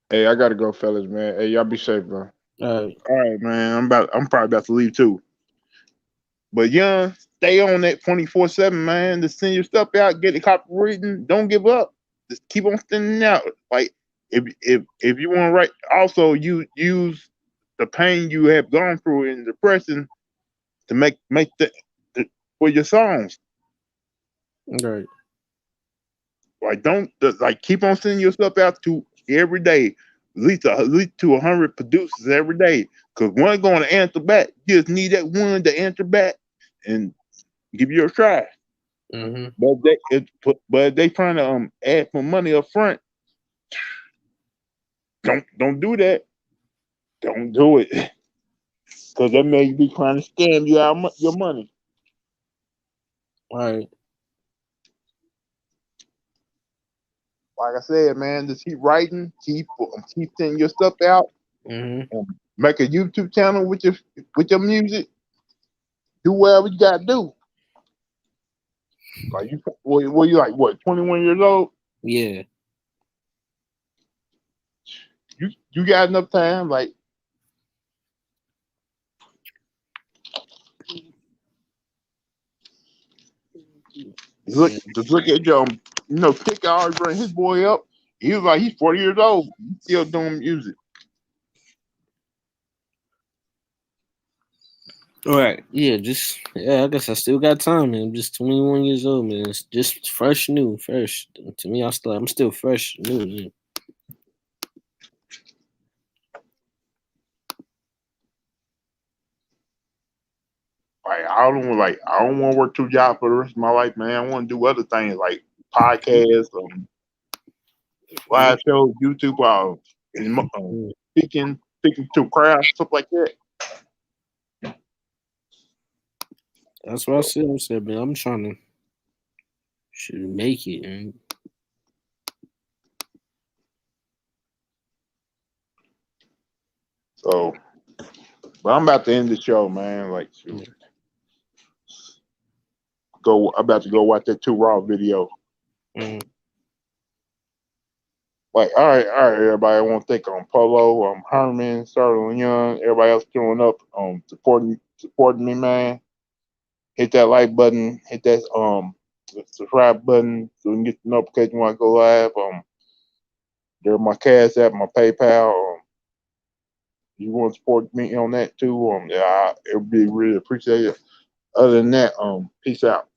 Hey, I gotta go, fellas, man. Hey, y'all be safe, bro. All right, man. I'm probably about to leave too. But Young, stay on that 24/7, man. Just send your stuff out, get the copywritten. Don't give up. Just keep on sending out. Like if you want to write, also you use the pain you have gone through in depression to make the for your songs. Right. Like don't like keep on sending your stuff out to every day, at least to 100 producers every day. Cause one going to answer back. You just need that one to answer back and give you a try. Mm-hmm. But if they trying to add for money up front, don't do that. Don't do it. Cause that may be trying to scam you out of your money. Right. Like I said, man, just keep writing, keep sending your stuff out, Mm-hmm. and make a YouTube channel with your music. Do whatever you gotta do. Like you like what 21 years old? Yeah. You got enough time. Like Yeah. just look at your Kick always bring his boy up. He was like he's 40 years old. He's still doing music. All right. Yeah. I guess I still got time, man. I'm just 21 years old, man. It's just fresh, new, fresh. To me, I'm still fresh, new. Man. Like I don't want to work 2 jobs for the rest of my life, man. I want to do other things like podcasts, live shows, YouTube, and, speaking to crowds, stuff like that. That's what I said. Man, I'm trying to should make it, man. So But I'm about to end the show, man. Like, shoot. I'm about to go watch that 2 Raw video. Mm. Like, all right, everybody. I want to thank Polo, Herman, Sterling Young, everybody else showing up, supporting me, man. Hit that like button, hit that subscribe button so you can get the notification when I go live. There's my Cash App, my PayPal. You want to support me on that too? Yeah, it would be really appreciated. Other than that, peace out.